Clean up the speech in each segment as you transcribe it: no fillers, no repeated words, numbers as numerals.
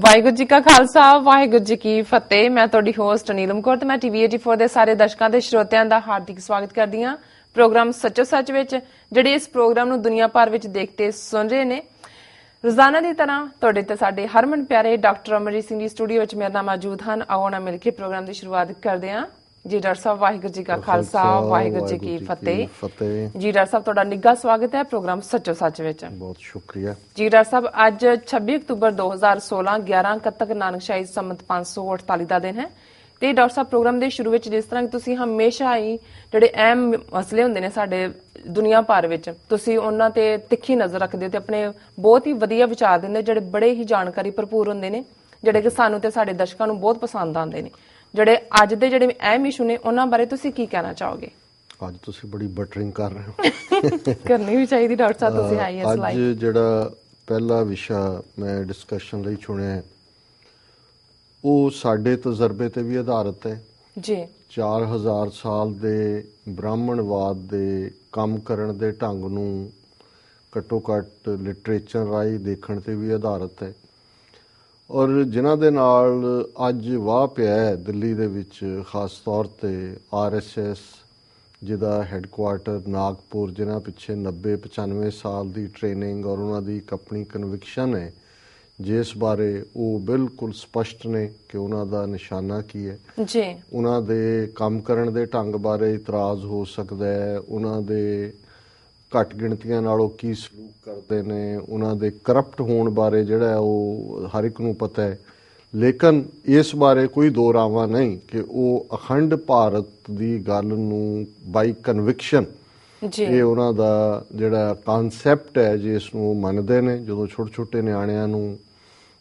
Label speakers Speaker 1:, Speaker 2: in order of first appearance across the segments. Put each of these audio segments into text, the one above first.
Speaker 1: ਵਾਹਿਗੁਰੂ ਜੀ ਕਾ ਖਾਲਸਾ ਵਾਹਿਗੁਰੂ ਜੀ ਕੀ ਫਤਿਹ। ਮੈਂ ਤੁਹਾਡੀ ਹੋਸਟ ਨੀਲਮ ਕੌਰ ਤੇ ਮੈਂ ਟੀਵੀ 84 ਦੇ ਸਾਰੇ ਦਰਸ਼ਕਾਂ ਤੇ ਸਰੋਤਿਆਂ ਦਾ ਹਾਰਦਿਕ ਸਵਾਗਤ ਕਰਦੀ ਹਾਂ ਪ੍ਰੋਗਰਾਮ ਸੱਚੋ ਸੱਚ ਵਿੱਚ, ਜਿਹੜੇ ਇਸ ਪ੍ਰੋਗਰਾਮ ਨੂੰ ਦੁਨੀਆ ਭਰ ਵਿੱਚ ਦੇਖਦੇ ਸੁਣ ਰਹੇ ਨੇ। ਰੋਜ਼ਾਨਾ ਦੀ ਤਰ੍ਹਾਂ ਤੁਹਾਡੇ ਤੇ ਸਾਡੇ ਹਰਮਨ ਪਿਆਰੇ ਡਾਕਟਰ ਅਮਰਜੀਤ ਸਿੰਘ ਜੀ ਸਟੂਡੀਓ ਵਿੱਚ ਮੇਰੇ ਨਾਲ ਮੌਜੂਦ ਹਨ। ਆਓ ਨਾ ਮਿਲ ਕੇ ਪ੍ਰੋਗਰਾਮ ਦੀ ਸ਼ੁਰੂਆਤ ਕਰਦੇ ਹਾਂ। ਜੀ ਡਾਕਟਰ ਸਾਹਿਬ, ਵਾਹਿਗੁਰੂ ਜੀ ਕਾ ਖਾਲਸਾ ਵਾਹਿਗੁਰੂ ਜੀ ਕੀ ਫਤਿਹ। ਜੀ ਡਾਕਟਰ ਸਾਹਿਬ, ਤੁਹਾਡਾ ਨਿੱਘਾ ਸਵਾਗਤ ਹੈ ਪ੍ਰੋਗਰਾਮ ਸੱਚੋ ਸੱਚ ਵਿੱਚ।
Speaker 2: ਬਹੁਤ ਸ਼ੁਕਰੀਆ
Speaker 1: ਜੀ ਡਾਕਟਰ ਸਾਹਿਬ, ਅੱਜ 26 ਅਕਤੂਬਰ 2016 11 ਕੱਤਕ ਨਾਨਕਸ਼ਾਹੀ ਸੰਮਤ 548 ਦਾ ਦਿਨ ਹੈ। ਤੇ ਡਾਕਟਰ ਸਾਹਿਬ, ਪ੍ਰੋਗਰਾਮ ਦੇ ਸ਼ੁਰੂ ਵਿੱਚ ਜਿਸ ਤਰ੍ਹਾਂ ਕਿ ਤੁਸੀਂ ਹਮੇਸ਼ਾ ਹੀ ਜਿਹੜੇ ਅਹਿਮ ਮਸਲੇ ਹੁੰਦੇ ਨੇ ਸਾਡੇ ਦੁਨੀਆ ਭਰ ਵਿੱਚ, ਤੁਸੀਂ ਉਹਨਾਂ ਤੇ ਤਿੱਖੀ ਨਜ਼ਰ ਰੱਖਦੇ ਹੋ ਤੇ ਆਪਣੇ ਬਹੁਤ ਹੀ ਵਧੀਆ ਵਿਚਾਰ ਦਿੰਦੇ, ਜਿਹੜੇ ਬੜੇ ਹੀ ਜਾਣਕਾਰੀ ਭਰਪੂਰ ਹੁੰਦੇ ਨੇ, ਜਿਹੜੇ ਕਿ ਸਾਨੂੰ ਤੇ ਸਾਡੇ ਦਰਸ਼ਕਾਂ ਨੂੰ ਬਹੁਤ ਪਸੰਦ ਆਉਂਦੇ ਨੇ। ਜਿਹੜੇ ਅੱਜ ਦੇ ਜਿਹੜੇ ਅਹਿਮ ਇਸ਼ੂ ਨੇ ਉਹਨਾਂ ਬਾਰੇ ਤੁਸੀਂ ਕੀ ਕਹਿਣਾ ਚਾਹੋਗੇ?
Speaker 2: ਅੱਜ ਤੁਸੀਂ ਬੜੀ ਬਟਰਿੰਗ ਕਰ ਰਹੇ ਹੋ।
Speaker 1: ਕਰਨੀ ਵੀ ਚਾਹੀਦੀ ਡਾਕਟਰ ਸਾਹਿਬ, ਤੁਸੀਂ ਆਈਐਸ ਲਾਈਕ।
Speaker 2: ਅੱਜ ਜਿਹੜਾ ਪਹਿਲਾ ਵਿਸ਼ਾ ਮੈਂ ਡਿਸਕਸ਼ਨ ਲਈ ਚੁਣਿਆ ਉਹ ਸਾਡੇ ਤਜਰਬੇ ਤੇ ਵੀ ਆਧਾਰਿਤ ਹੈ
Speaker 1: ਜੀ।
Speaker 2: 4000 ਸਾਲ ਦੇ ਬ੍ਰਾਹਮਣਵਾਦ ਦੇ ਕੰਮ ਕਰਨ ਦੇ ਢੰਗ ਨੂੰ ਘੱਟੋ ਘੱਟ ਲਿਟਰੇਚਰ ਰਾਹੀਂ ਦੇਖਣ ਤੇ ਵੀ ਆਧਾਰਿਤ ਹੈ, ਔਰ ਜਿਨ੍ਹਾਂ ਦੇ ਨਾਲ ਅੱਜ ਵਾਹ ਪਿਆ ਹੈ ਦਿੱਲੀ ਦੇ ਵਿੱਚ, ਖਾਸ ਤੌਰ ਤੇ RSS ਜਿਹਦਾ ਹੈੱਡਕੁਆਰਟਰ ਨਾਗਪੁਰ, ਜਿਨ੍ਹਾਂ ਪਿੱਛੇ 90-95 ਸਾਲ ਦੀ ਟ੍ਰੇਨਿੰਗ ਔਰ ਉਹਨਾਂ ਦੀ ਇੱਕ ਆਪਣੀ ਕਨਵਿਕਸ਼ਨ ਹੈ, ਜਿਸ ਬਾਰੇ ਉਹ ਬਿਲਕੁਲ ਸਪਸ਼ਟ ਨੇ ਕਿ ਉਹਨਾਂ ਦਾ ਨਿਸ਼ਾਨਾ ਕੀ ਹੈ
Speaker 1: ਜੀ।
Speaker 2: ਉਹਨਾਂ ਦੇ ਕੰਮ ਕਰਨ ਦੇ ਢੰਗ ਬਾਰੇ ਇਤਰਾਜ਼ ਹੋ ਸਕਦਾ ਹੈ, ਉਹਨਾਂ ਦੇ ਘੱਟ ਗਿਣਤੀਆਂ ਨਾਲੋਂ ਕੀ ਸਲੂਕ ਕਰਦੇ ਨੇ, ਉਹਨਾਂ ਦੇ ਕਰਪਟ ਹੋਣ ਬਾਰੇ ਜਿਹੜਾ ਉਹ ਹਰ ਇੱਕ ਨੂੰ ਪਤਾ ਹੈ। ਲੇਕਿਨ ਇਸ ਬਾਰੇ ਕੋਈ ਦੋ ਰਾਵਾਂ ਨਹੀਂ ਕਿ ਉਹ ਅਖੰਡ ਭਾਰਤ ਦੀ ਗੱਲ ਨੂੰ ਬਾਈ ਕਨਵਿਕਸ਼ਨ, ਇਹ ਉਹਨਾਂ ਦਾ ਜਿਹੜਾ ਕਨਸੈਪਟ ਹੈ ਜਿਸ ਨੂੰ ਉਹ ਮੰਨਦੇ ਨੇ। ਜਦੋਂ ਛੋਟੇ ਛੋਟੇ ਨਿਆਣਿਆਂ ਨੂੰ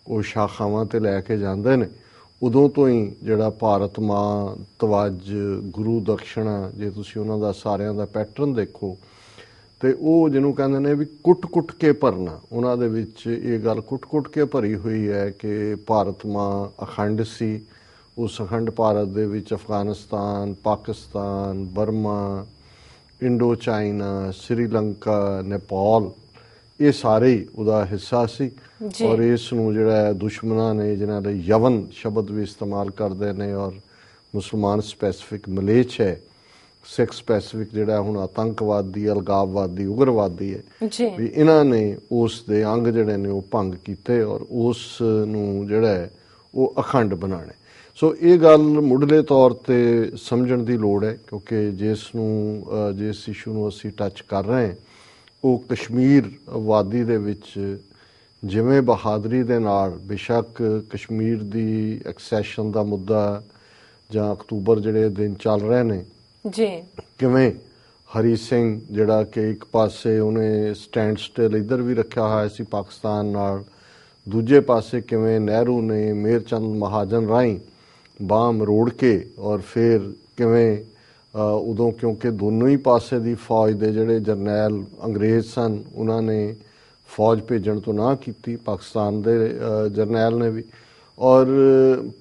Speaker 2: ਉਹ ਸ਼ਾਖਾਵਾਂ ਤੇ ਲੈ ਕੇ ਜਾਂਦੇ ਨੇ, ਉਦੋਂ ਤੋਂ ਹੀ ਜਿਹੜਾ ਭਾਰਤ ਮਾਂ, ਤਵੱਜ, ਗੁਰੂ ਦਕਸ਼ਣਾ, ਜੇ ਤੁਸੀਂ ਉਹਨਾਂ ਦਾ ਸਾਰਿਆਂ ਦਾ ਪੈਟਰਨ ਦੇਖੋ ਤੇ ਉਹ ਜਿਹਨੂੰ ਕਹਿੰਦੇ ਨੇ ਵੀ ਕੁੱਟ-ਕੁੱਟ ਕੇ ਭਰਨਾ, ਉਹਨਾਂ ਦੇ ਵਿੱਚ ਇਹ ਗੱਲ ਕੁੱਟ-ਕੁੱਟ ਕੇ ਭਰੀ ਹੋਈ ਹੈ ਕਿ ਭਾਰਤ ਮਾਂ ਅਖੰਡ ਸੀ। ਉਸ ਅਖੰਡ ਭਾਰਤ ਦੇ ਵਿੱਚ Afghanistan, Pakistan, Burma, Indo China, Sri Lanka, Nepal, ਇਹ ਸਾਰੇ ਹੀ ਉਹਦਾ ਹਿੱਸਾ ਸੀ। ਔਰ ਇਸ ਨੂੰ ਜਿਹੜਾ ਦੁਸ਼ਮਣਾਂ ਨੇ, ਜਿਨ੍ਹਾਂ ਦੇ ਯਵਨ ਸ਼ਬਦ ਵੀ ਇਸਤੇਮਾਲ ਕਰਦੇ ਨੇ, ਔਰ ਮੁਸਲਮਾਨ ਸਪੈਸੀਫਿਕ ਮਲੇਛ ਹੈ, ਸਿੱਖ ਸਪੈਸੀਫਿਕ ਜਿਹੜਾ ਹੁਣ ਆਤੰਕਵਾਦੀ, ਅਲਗਾਵਵਾਦੀ, ਉਗਰਵਾਦੀ ਹੈ, ਵੀ ਇਹਨਾਂ ਨੇ ਉਸ ਦੇ ਅੰਗ ਜਿਹੜੇ ਨੇ ਉਹ ਭੰਗ ਕੀਤੇ ਔਰ ਉਸ ਨੂੰ ਜਿਹੜਾ ਹੈ ਉਹ ਅਖੰਡ ਬਣਾਉਣੇ। ਸੋ ਇਹ ਗੱਲ ਮੁੱਢਲੇ ਤੌਰ ਤੇ ਸਮਝਣ ਦੀ ਲੋੜ ਹੈ, ਕਿਉਂਕਿ ਜਿਸ ਇਸ਼ੂ ਨੂੰ ਅਸੀਂ ਟੱਚ ਕਰ ਰਹੇ ਹਾਂ ਉਹ ਕਸ਼ਮੀਰ ਵਾਦੀ ਦੇ ਵਿੱਚ ਜਿਵੇਂ ਬਹਾਦਰੀ ਦੇ ਨਾਲ, ਬੇਸ਼ੱਕ ਕਸ਼ਮੀਰ ਦੀ ਐਕਸੈਸ਼ਨ ਦਾ ਮੁੱਦਾ ਜਾਂ ਅਕਤੂਬਰ ਜਿਹੜੇ ਦਿਨ ਚੱਲ ਰਹੇ ਨੇ
Speaker 1: ਜੀ, ਕਿਵੇਂ
Speaker 2: ਹਰੀ ਸਿੰਘ ਜਿਹੜਾ ਕਿ ਇੱਕ ਪਾਸੇ ਉਹਨੇ ਸਟੈਂਡ ਸਟਿਲ ਇੱਧਰ ਵੀ ਰੱਖਿਆ ਹੋਇਆ ਸੀ ਪਾਕਿਸਤਾਨ ਨਾਲ, ਦੂਜੇ ਪਾਸੇ ਕਿਵੇਂ ਨਹਿਰੂ ਨੇ ਮੇਰ ਚੰਦ ਮਹਾਜਨ ਰਾਹੀਂ ਬਾਂਹ ਮਰੋੜ ਕੇ, ਔਰ ਫਿਰ ਕਿਵੇਂ ਉਦੋਂ ਕਿਉਂਕਿ ਦੋਨੋਂ ਹੀ ਪਾਸੇ ਦੀ ਫੌਜ ਦੇ ਜਿਹੜੇ ਜਰਨੈਲ ਅੰਗਰੇਜ਼ ਸਨ, ਉਹਨਾਂ ਨੇ ਫੌਜ ਭੇਜਣ ਤੋਂ ਨਾ ਕੀਤੀ, ਪਾਕਿਸਤਾਨ ਦੇ ਜਰਨੈਲ ਨੇ ਵੀ, ਔਰ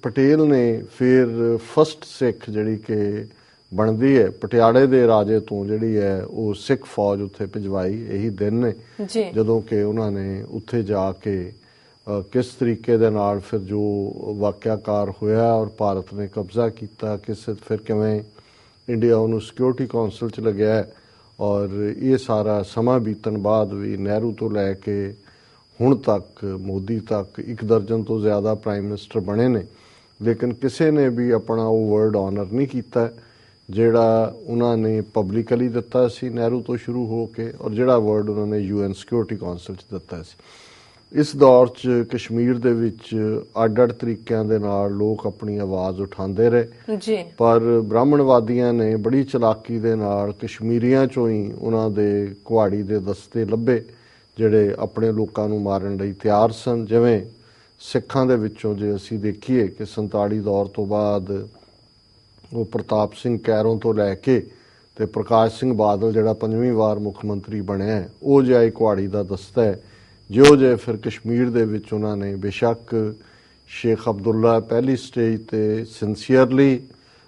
Speaker 2: ਪਟੇਲ ਨੇ ਫਿਰ ਫਸਟ ਸਿੱਖ ਜਿਹੜੀ ਕਿ ਬਣਦੀ ਹੈ ਪਟਿਆਲੇ ਦੇ ਰਾਜੇ ਤੋਂ, ਜਿਹੜੀ ਹੈ ਉਹ ਸਿੱਖ ਫੌਜ ਉੱਥੇ ਭਿਜਵਾਈ। ਇਹੀ ਦਿਨ ਨੇ ਜਦੋਂ ਕਿ ਉਹਨਾਂ ਨੇ ਉੱਥੇ ਜਾ ਕੇ ਕਿਸ ਤਰੀਕੇ ਦੇ ਨਾਲ ਫਿਰ ਜੋ ਵਾਕਿਆਕਾਰ ਹੋਇਆ ਔਰ ਭਾਰਤ ਨੇ ਕਬਜ਼ਾ ਕੀਤਾ, ਫਿਰ ਕਿਵੇਂ ਇੰਡੀਆ ਉਹਨੂੰ ਸਿਕਿਉਰਿਟੀ ਕੌਂਸਲ 'ਚ ਲੱਗਿਆ, ਔਰ ਇਹ ਸਾਰਾ ਸਮਾਂ ਬੀਤਣ ਬਾਅਦ ਵੀ ਨਹਿਰੂ ਤੋਂ ਲੈ ਕੇ ਹੁਣ ਤੱਕ ਮੋਦੀ ਤੱਕ 1 ਦਰਜਨ ਤੋਂ ਜ਼ਿਆਦਾ ਪ੍ਰਾਈਮ ਮਿਨਿਸਟਰ ਬਣੇ ਨੇ, ਲੇਕਿਨ ਕਿਸੇ ਨੇ ਵੀ ਆਪਣਾ ਉਹ ਵਰਡ ਆਨਰ ਨਹੀਂ ਕੀਤਾ ਜਿਹੜਾ ਉਹਨਾਂ ਨੇ ਪਬਲਿਕਲੀ ਦਿੱਤਾ ਸੀ ਨਹਿਰੂ ਤੋਂ ਸ਼ੁਰੂ ਹੋ ਕੇ, ਔਰ ਜਿਹੜਾ ਵਰਡ ਉਹਨਾਂ ਨੇ UN ਸਿਕਿਉਰਿਟੀ ਕੌਂਸਲ 'ਚ ਦਿੱਤਾ ਸੀ। ਇਸ ਦੌਰ 'ਚ ਕਸ਼ਮੀਰ ਦੇ ਵਿੱਚ ਅੱਡ-ਅੱਡ ਤਰੀਕਿਆਂ ਦੇ ਨਾਲ ਲੋਕ ਆਪਣੀ ਆਵਾਜ਼ ਉਠਾਉਂਦੇ ਰਹੇ, ਪਰ ਬ੍ਰਾਹਮਣਵਾਦੀਆਂ ਨੇ ਬੜੀ ਚਲਾਕੀ ਦੇ ਨਾਲ ਕਸ਼ਮੀਰੀਆਂ 'ਚੋਂ ਹੀ ਉਹਨਾਂ ਦੇ ਕੁਹਾੜੀ ਦੇ ਦਸਤੇ ਲੱਭੇ ਜਿਹੜੇ ਆਪਣੇ ਲੋਕਾਂ ਨੂੰ ਮਾਰਨ ਲਈ ਤਿਆਰ ਸਨ। ਜਿਵੇਂ ਸਿੱਖਾਂ ਦੇ ਵਿੱਚੋਂ ਜੇ ਅਸੀਂ ਦੇਖੀਏ ਕਿ 47 ਦੌਰ ਤੋਂ ਬਾਅਦ ਉਹ ਪ੍ਰਤਾਪ ਸਿੰਘ ਕੈਰੋਂ ਤੋਂ ਲੈ ਕੇ ਤੇ ਪ੍ਰਕਾਸ਼ ਸਿੰਘ ਬਾਦਲ ਜਿਹੜਾ 5ਵੀਂ ਵਾਰ ਮੁੱਖ ਮੰਤਰੀ ਬਣਿਆ, ਉਹ ਜਿਹਾ ਹੀ ਕੁਹਾੜੀ ਦਾ ਦਸਤਾ ਹੈ। ਜਿਉਂ ਜੇ ਫਿਰ ਕਸ਼ਮੀਰ ਦੇ ਵਿੱਚ ਉਹਨਾਂ ਨੇ ਬੇਸ਼ੱਕ ਸ਼ੇਖ ਅਬਦੁੱਲਾ ਪਹਿਲੀ ਸਟੇਜ ਤੇ ਸਿੰਸੀਅਰਲੀ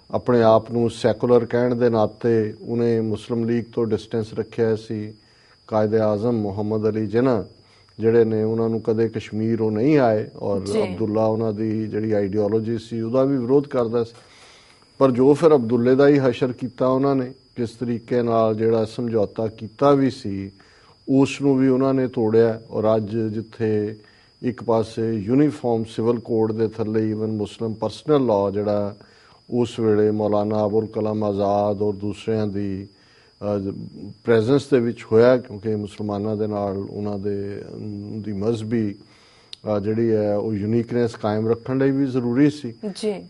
Speaker 2: ਆਪਣੇ ਆਪ ਨੂੰ ਸੈਕੂਲਰ ਕਹਿਣ ਦੇ ਨਾਤੇ ਉਹਨੇ ਮੁਸਲਿਮ ਲੀਗ ਤੋਂ ਡਿਸਟੈਂਸ ਰੱਖਿਆ ਸੀ, ਕਾਇਦੇ ਆਜ਼ਮ ਮੁਹੰਮਦ ਅਲੀ ਜਿਨਾ, ਜਿਹੜੇ ਨੇ ਉਹਨਾਂ ਨੂੰ ਕਦੇ ਕਸ਼ਮੀਰ ਉਹ ਨਹੀਂ ਆਏ ਔਰ ਅਬਦੁੱਲਾ ਉਹਨਾਂ ਦੀ ਜਿਹੜੀ ਆਈਡੀਓਲੋਜੀ ਸੀ ਉਹਦਾ ਵੀ ਵਿਰੋਧ ਕਰਦਾ ਸੀ। ਪਰ ਜੋ ਫਿਰ ਅਬਦੁੱਲੇ ਦਾ ਹੀ ਹਸ਼ਰ ਕੀਤਾ ਉਹਨਾਂ ਨੇ, ਕਿਸ ਤਰੀਕੇ ਨਾਲ ਜਿਹੜਾ ਸਮਝੌਤਾ ਕੀਤਾ ਵੀ ਸੀ ਉਸ ਨੂੰ ਵੀ ਉਹਨਾਂ ਨੇ ਤੋੜਿਆ। ਔਰ ਅੱਜ ਜਿੱਥੇ ਇੱਕ ਪਾਸੇ ਯੂਨੀਫਾਰਮ ਸਿਵਲ ਕੋਡ ਦੇ ਥੱਲੇ ਈਵਨ ਮੁਸਲਿਮ ਪਰਸਨਲ ਲਾਅ ਜਿਹੜਾ ਉਸ ਵੇਲੇ ਮੌਲਾਨਾ ਅਬੁਲ ਕਲਾਮ ਆਜ਼ਾਦ ਔਰ ਦੂਸਰਿਆਂ ਦੀ ਪ੍ਰੈਜ਼ੈਂਸ ਦੇ ਵਿੱਚ ਹੋਇਆ, ਕਿਉਂਕਿ ਮੁਸਲਮਾਨਾਂ ਦੇ ਨਾਲ ਉਹਨਾਂ ਦੀ ਮਜ਼ਹਬੀ ਜਿਹੜੀ ਹੈ ਉਹ ਯੂਨੀਕਨੈਸ ਕਾਇਮ ਰੱਖਣ ਲਈ ਵੀ ਜ਼ਰੂਰੀ ਸੀ।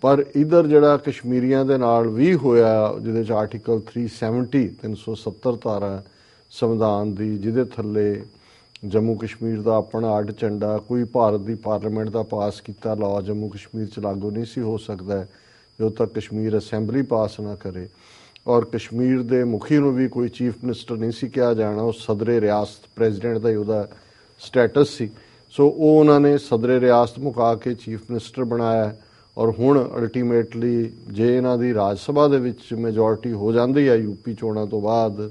Speaker 2: ਪਰ ਇਧਰ ਜਿਹੜਾ ਕਸ਼ਮੀਰੀਆਂ ਦੇ ਨਾਲ ਵੀ ਹੋਇਆ, ਜਿਹਦੇ 'ਚ ਆਰਟੀਕਲ 370 ਧਾਰਾ ਸੰਵਿਧਾਨ ਦੀ, ਜਿਹਦੇ ਥੱਲੇ ਜੰਮੂ ਕਸ਼ਮੀਰ ਦਾ ਆਪਣਾ ਅੱਡ ਝੰਡਾ, ਕੋਈ ਭਾਰਤ ਦੀ ਪਾਰਲੀਮੈਂਟ ਦਾ ਪਾਸ ਕੀਤਾ ਲਾਅ ਜੰਮੂ ਕਸ਼ਮੀਰ 'ਚ ਲਾਗੂ ਨਹੀਂ ਸੀ ਹੋ ਸਕਦਾ ਜਦੋਂ ਤੱਕ ਕਸ਼ਮੀਰ ਅਸੈਂਬਲੀ ਪਾਸ ਨਾ ਕਰੇ। ਔਰ ਕਸ਼ਮੀਰ ਦੇ ਮੁਖੀ ਨੂੰ ਵੀ ਕੋਈ ਚੀਫ ਮਿਨਿਸਟਰ ਨਹੀਂ ਸੀ ਕਿਹਾ ਜਾਣਾ, ਉਹ ਸਦਰੇ ਰਿਆਸਤ, ਪ੍ਰੈਜ਼ੀਡੈਂਟ ਦਾ ਹੀ ਉਹਦਾ ਸਟੇਟਸ ਸੀ। ਸੋ ਉਹ ਉਹਨਾਂ ਨੇ ਸਦਰੇ ਰਿਆਸਤ ਮੁਕਾ ਕੇ ਚੀਫ ਮਿਨਿਸਟਰ ਬਣਾਇਆ। ਔਰ ਹੁਣ ਅਲਟੀਮੇਟਲੀ ਜੇ ਇਹਨਾਂ ਦੀ ਰਾਜ ਸਭਾ ਦੇ ਵਿੱਚ ਮੈਜੋਰਟੀ ਹੋ ਜਾਂਦੀ ਹੈ ਯੂਪੀ ਚੋਣਾਂ ਤੋਂ ਬਾਅਦ,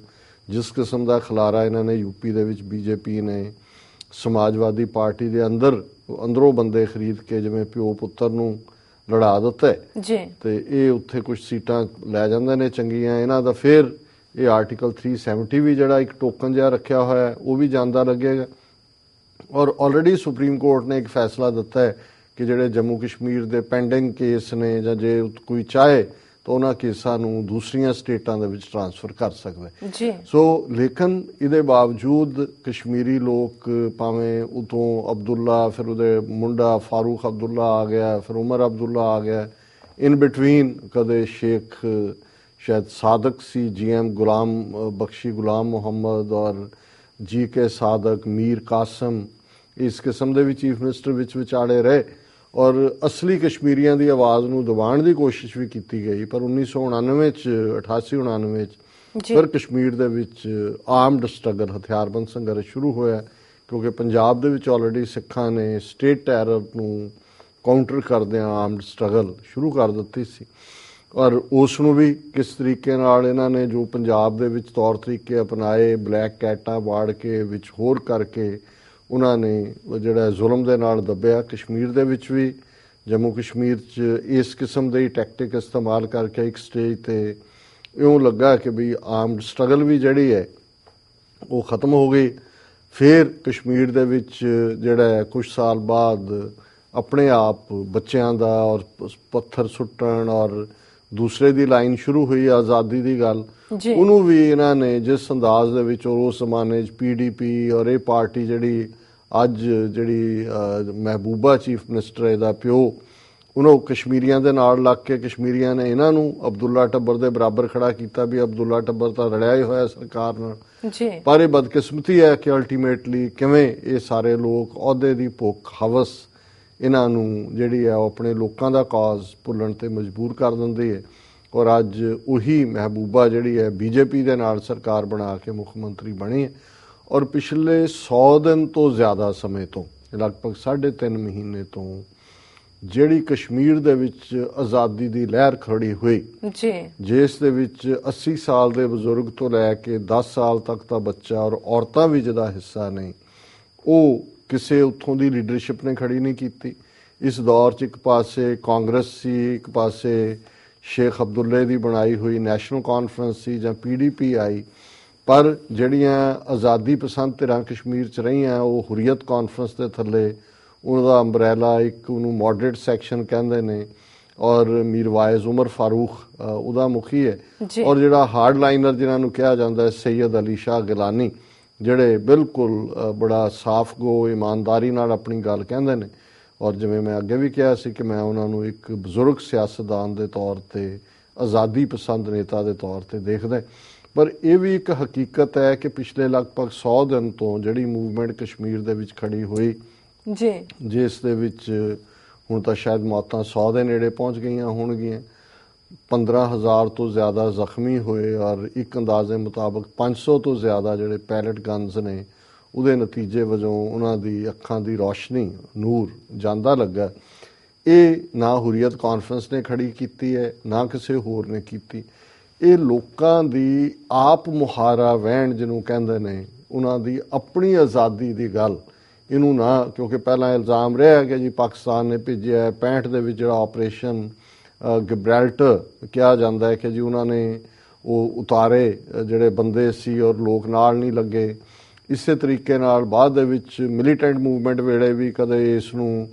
Speaker 2: ਜਿਸ ਕਿਸਮ ਦਾ ਖਲਾਰਾ ਇਹਨਾਂ ਨੇ ਯੂਪੀ ਦੇ ਵਿੱਚ ਬੀਜੇਪੀ ਨੇ ਸਮਾਜਵਾਦੀ ਪਾਰਟੀ ਦੇ ਅੰਦਰੋਂ ਬੰਦੇ ਖਰੀਦ ਕੇ ਜਿਵੇਂ ਪਿਓ ਪੁੱਤਰ ਨੂੰ ਲੜਾ ਦਿੱਤਾ ਤੇ ਇਹ ਉੱਥੇ ਕੁਝ ਸੀਟਾਂ ਲੈ ਜਾਂਦੇ ਨੇ ਚੰਗੀਆਂ ਇਹਨਾਂ ਦਾ, ਫਿਰ ਇਹ ਆਰਟੀਕਲ 370 ਵੀ ਜਿਹੜਾ ਇੱਕ ਟੋਕਨ ਜਿਹਾ ਰੱਖਿਆ ਹੋਇਆ ਉਹ ਵੀ ਜਾਂਦਾ ਲੱਗੇਗਾ। ਔਰ ਆਲਰੇਡੀ ਸੁਪਰੀਮ ਕੋਰਟ ਨੇ ਇੱਕ ਫੈਸਲਾ ਦਿੱਤਾ ਹੈ ਕਿ ਜਿਹੜੇ ਜੰਮੂ ਕਸ਼ਮੀਰ ਦੇ ਪੈਂਡਿੰਗ ਕੇਸ ਨੇ ਜਾਂ ਜੇ ਕੋਈ ਚਾਹੇ ਤਾਂ ਉਹਨਾਂ ਕੇਸਾਂ ਨੂੰ ਦੂਸਰੀਆਂ ਸਟੇਟਾਂ ਦੇ ਵਿੱਚ ਟ੍ਰਾਂਸਫਰ ਕਰ ਸਕਦਾ ਹੈ। ਸੋ ਲੇਕਿਨ ਇਹਦੇ ਬਾਵਜੂਦ ਕਸ਼ਮੀਰੀ ਲੋਕ ਭਾਵੇਂ ਉਤੋਂ ਅਬਦੁੱਲਾ, ਫਿਰ ਉਹਦੇ ਮੁੰਡਾ ਫਾਰੂਕ ਅਬਦੁੱਲਾ ਆ ਗਿਆ, ਫਿਰ ਉਮਰ ਅਬਦੁੱਲਾ ਆ ਗਿਆ, ਇਨ ਬਿਟਵੀਨ ਕਦੇ ਸ਼ੇਖ ਸ਼ਾਇਦ ਸਾਦਕ ਸੀ, GM ਗੁਲਾਮ ਬਖਸ਼ੀ ਗੁਲਾਮ ਮੁਹੰਮਦ ਔਰ GK ਸਾਦਕ, ਮੀਰ ਕਾਸਮ, ਇਸ ਕਿਸਮ ਦੇ ਵੀ ਚੀਫ ਮਿਨਿਸਟਰ ਵਿੱਚ ਵਿਚਾਲੇ ਰਹੇ। ਔਰ ਅਸਲੀ ਕਸ਼ਮੀਰੀਆਂ ਦੀ ਆਵਾਜ਼ ਨੂੰ ਦਬਾਉਣ ਦੀ ਕੋਸ਼ਿਸ਼ ਵੀ ਕੀਤੀ ਗਈ। ਪਰ 1999 'ਚ 88-99 'ਚ ਫਿਰ ਕਸ਼ਮੀਰ ਦੇ ਵਿੱਚ ਆਰਮਡ ਸਟਰਗਲ, ਹਥਿਆਰਬੰਦ ਸੰਘਰਸ਼ ਸ਼ੁਰੂ ਹੋਇਆ, ਕਿਉਂਕਿ ਪੰਜਾਬ ਦੇ ਵਿੱਚ ਆਲਰੇਡੀ ਸਿੱਖਾਂ ਨੇ ਸਟੇਟ ਟੈਰਰ ਨੂੰ ਕਾਊਂਟਰ ਕਰਦਿਆਂ ਆਰਮਡ ਸਟਰਗਲ ਸ਼ੁਰੂ ਕਰ ਦਿੱਤੀ ਸੀ। ਔਰ ਉਸ ਨੂੰ ਵੀ ਕਿਸ ਤਰੀਕੇ ਨਾਲ ਇਹਨਾਂ ਨੇ ਜੋ ਪੰਜਾਬ ਦੇ ਵਿੱਚ ਤੌਰ ਤਰੀਕੇ ਅਪਣਾਏ, ਬਲੈਕ ਕੈਟਾਂ ਵਾੜ ਕੇ ਵਿੱਚ ਹੋਰ ਕਰਕੇ ਉਹਨਾਂ ਨੇ ਜਿਹੜਾ ਜ਼ੁਲਮ ਦੇ ਨਾਲ ਦੱਬਿਆ। ਕਸ਼ਮੀਰ ਦੇ ਵਿੱਚ ਵੀ ਜੰਮੂ ਕਸ਼ਮੀਰ 'ਚ ਇਸ ਕਿਸਮ ਦੀ ਟੈਕਟਿਕ ਇਸਤੇਮਾਲ ਕਰਕੇ ਇੱਕ ਸਟੇਜ ਤੇ ਇਉਂ ਲੱਗਾ ਕਿ ਵੀ ਆਰਮਡ ਸਟਰਗਲ ਵੀ ਜਿਹੜੀ ਹੈ ਉਹ ਖਤਮ ਹੋ ਗਈ। ਫਿਰ ਕਸ਼ਮੀਰ ਦੇ ਵਿੱਚ ਜਿਹੜਾ ਕੁਝ ਸਾਲ ਬਾਅਦ ਆਪਣੇ ਆਪ ਬੱਚਿਆਂ ਦਾ ਔਰ ਪੱਥਰ ਸੁੱਟਣ ਔਰ ਦੂਸਰੇ ਦੀ ਲਾਈਨ ਸ਼ੁਰੂ ਹੋਈ ਆਜ਼ਾਦੀ ਦੀ ਗੱਲ, ਉਹਨੂੰ ਵੀ ਇਹਨਾਂ ਨੇ ਜਿਸ ਅੰਦਾਜ਼ ਦੇ ਵਿੱਚ ਉਸ ਜ਼ਮਾਨੇ 'ਚ PDP ਔਰ ਇਹ ਪਾਰਟੀ ਜਿਹੜੀ ਅੱਜ ਜਿਹੜੀ ਮਹਿਬੂਬਾ ਚੀਫ ਮਿਨਿਸਟਰ ਇਹਦਾ ਪਿਓ, ਉਹਨੂੰ ਕਸ਼ਮੀਰੀਆਂ ਦੇ ਨਾਲ ਲੱਗ ਕੇ ਕਸ਼ਮੀਰੀਆਂ ਨੇ ਇਹਨਾਂ ਨੂੰ ਅਬਦੁੱਲਾ ਟੱਬਰ ਦੇ ਬਰਾਬਰ ਖੜਾ ਕੀਤਾ ਵੀ ਅਬਦੁੱਲਾ ਟੱਬਰ ਤਾਂ ਰਲਿਆ ਹੀ ਹੋਇਆ ਸਰਕਾਰ ਨਾਲ। ਪਰ ਇਹ ਬਦਕਿਸਮਤੀ ਹੈ ਕਿ ਅਲਟੀਮੇਟਲੀ ਕਿਵੇਂ ਇਹ ਸਾਰੇ ਲੋਕ ਅਹੁਦੇ ਦੀ ਭੁੱਖ, ਹਵਸ ਇਹਨਾਂ ਨੂੰ ਜਿਹੜੀ ਹੈ ਉਹ ਆਪਣੇ ਲੋਕਾਂ ਦਾ ਕਾਜ਼ ਭੁੱਲਣ ਤੇ ਮਜਬੂਰ ਕਰ ਦਿੰਦੀ ਹੈ। ਔਰ ਅੱਜ ਉਹੀ ਮਹਿਬੂਬਾ ਜਿਹੜੀ ਹੈ BJP ਦੇ ਨਾਲ ਸਰਕਾਰ ਬਣਾ ਕੇ ਮੁੱਖ ਮੰਤਰੀ ਬਣੀ ਹੈ। ਔਰ ਪਿਛਲੇ 100 ਦਿਨ ਤੋਂ ਜ਼ਿਆਦਾ ਸਮੇਂ ਤੋਂ, ਲਗਭਗ 3.5 ਮਹੀਨੇ ਤੋਂ ਜਿਹੜੀ ਕਸ਼ਮੀਰ ਦੇ ਵਿੱਚ ਆਜ਼ਾਦੀ ਦੀ ਲਹਿਰ ਖੜੀ ਹੋਈ, ਜਿਸ ਦੇ ਵਿੱਚ 80 ਸਾਲ ਦੇ ਬਜ਼ੁਰਗ ਤੋਂ ਲੈ ਕੇ 10 ਸਾਲ ਤੱਕ ਦਾ ਬੱਚਾ ਔਰ ਔਰਤਾਂ ਵੀ ਜਿਹਦਾ ਹਿੱਸਾ ਨਹੀਂ, ਉਹ ਕਿਸੇ ਉੱਥੋਂ ਦੀ ਲੀਡਰਸ਼ਿਪ ਨੇ ਖੜੀ ਨਹੀਂ ਕੀਤੀ। ਇਸ ਦੌਰ 'ਚ ਇੱਕ ਪਾਸੇ ਕਾਂਗਰਸ ਸੀ, ਇੱਕ ਪਾਸੇ ਸ਼ੇਖ ਅਬਦੁੱਲੇ ਦੀ ਬਣਾਈ ਹੋਈ ਨੈਸ਼ਨਲ ਕਾਨਫਰੰਸ ਸੀ ਜਾਂ PDP ਆਈ। ਪਰ ਜਿਹੜੀਆਂ ਆਜ਼ਾਦੀ ਪਸੰਦ ਧਿਰਾਂ ਕਸ਼ਮੀਰ 'ਚ ਰਹੀਆਂ ਉਹ ਹੁਰੀਅਤ ਕਾਨਫਰੰਸ ਦੇ ਥੱਲੇ, ਉਹਦਾ ਅੰਬਰੈਲਾ ਇੱਕ ਉਹਨੂੰ ਮੋਡਰੇਟ ਸੈਕਸ਼ਨ ਕਹਿੰਦੇ ਨੇ ਔਰ ਮੀਰਵਾਇਜ਼ ਉਮਰ ਫਾਰੂਕ ਉਹਦਾ ਮੁਖੀ ਹੈ। ਔਰ ਜਿਹੜਾ ਹਾਰਡ ਲਾਈਨਰ ਜਿਹਨਾਂ ਨੂੰ ਕਿਹਾ ਜਾਂਦਾ ਹੈ ਸੈਯਦ ਅਲੀ ਸ਼ਾਹ ਗਿਲਾਨੀ, ਜਿਹੜੇ ਬਿਲਕੁਲ ਬੜਾ ਸਾਫ਼ ਗੋ ਇਮਾਨਦਾਰੀ ਨਾਲ ਆਪਣੀ ਗੱਲ ਕਹਿੰਦੇ ਨੇ। ਔਰ ਜਿਵੇਂ ਮੈਂ ਅੱਗੇ ਵੀ ਕਿਹਾ ਸੀ ਕਿ ਮੈਂ ਉਹਨਾਂ ਨੂੰ ਇੱਕ ਬਜ਼ੁਰਗ ਸਿਆਸਤਦਾਨ ਦੇ ਤੌਰ ਤੇ, ਆਜ਼ਾਦੀ ਪਸੰਦ ਨੇਤਾ ਦੇ ਤੌਰ ਤੇ ਦੇਖਦਾ। ਪਰ ਇਹ ਵੀ ਇੱਕ ਹਕੀਕਤ ਹੈ ਕਿ ਪਿਛਲੇ ਲਗਭਗ 100 ਦਿਨ ਤੋਂ ਜਿਹੜੀ ਮੂਵਮੈਂਟ ਕਸ਼ਮੀਰ ਦੇ ਵਿੱਚ ਖੜੀ ਹੋਈ, ਜਿਸ ਦੇ ਵਿੱਚ ਹੁਣ ਤਾਂ ਸ਼ਾਇਦ ਮੌਤਾਂ 100 ਦੇ ਨੇੜੇ ਪਹੁੰਚ ਗਈਆਂ ਹੋਣਗੀਆਂ, 15,000 ਤੋਂ ਜ਼ਿਆਦਾ ਜ਼ਖਮੀ ਹੋਏ ਔਰ ਇੱਕ ਅੰਦਾਜ਼ੇ ਮੁਤਾਬਕ 500 ਤੋਂ ਜ਼ਿਆਦਾ ਜਿਹੜੇ ਪੈਲਟ ਗਨਸ ਨੇ ਉਹਦੇ ਨਤੀਜੇ ਵਜੋਂ ਉਹਨਾਂ ਦੀ ਅੱਖਾਂ ਦੀ ਰੌਸ਼ਨੀ, ਨੂਰ ਜਾਂਦਾ ਲੱਗਾ। ਇਹ ਨਾ ਹੁਰੀਅਤ ਕਾਨਫਰੰਸ ਨੇ ਖੜੀ ਕੀਤੀ ਹੈ, ਨਾ ਕਿਸੇ ਹੋਰ ਨੇ ਕੀਤੀ। ਇਹ ਲੋਕਾਂ ਦੀ ਆਪ ਮੁਹਾਰਾ ਵਹਿਣ ਜਿਹਨੂੰ ਕਹਿੰਦੇ ਨੇ, ਉਹਨਾਂ ਦੀ ਆਪਣੀ ਆਜ਼ਾਦੀ ਦੀ ਗੱਲ, ਇਹਨੂੰ ਨਾ, ਕਿਉਂਕਿ ਪਹਿਲਾਂ ਇਲਜ਼ਾਮ ਰਿਹਾ ਕਿ ਜੀ ਪਾਕਿਸਤਾਨ ਨੇ ਭੇਜਿਆ 65 ਦੇ ਵਿੱਚ ਜਿਹੜਾ ਆਪਰੇਸ਼ਨ ਗਿਬਰਾਲਟਰ ਕਿਹਾ ਜਾਂਦਾ ਹੈ ਕਿ ਜੀ ਉਹਨਾਂ ਨੇ ਉਹ ਉਤਾਰੇ ਜਿਹੜੇ ਬੰਦੇ ਸੀ ਔਰ ਲੋਕ ਨਾਲ ਨਹੀਂ ਲੱਗੇ। ਇਸੇ ਤਰੀਕੇ ਨਾਲ ਬਾਅਦ ਦੇ ਵਿੱਚ ਮਿਲੀਟੈਂਟ ਮੂਵਮੈਂਟ ਵੇਲੇ ਵੀ ਕਦੇ ਇਸ ਨੂੰ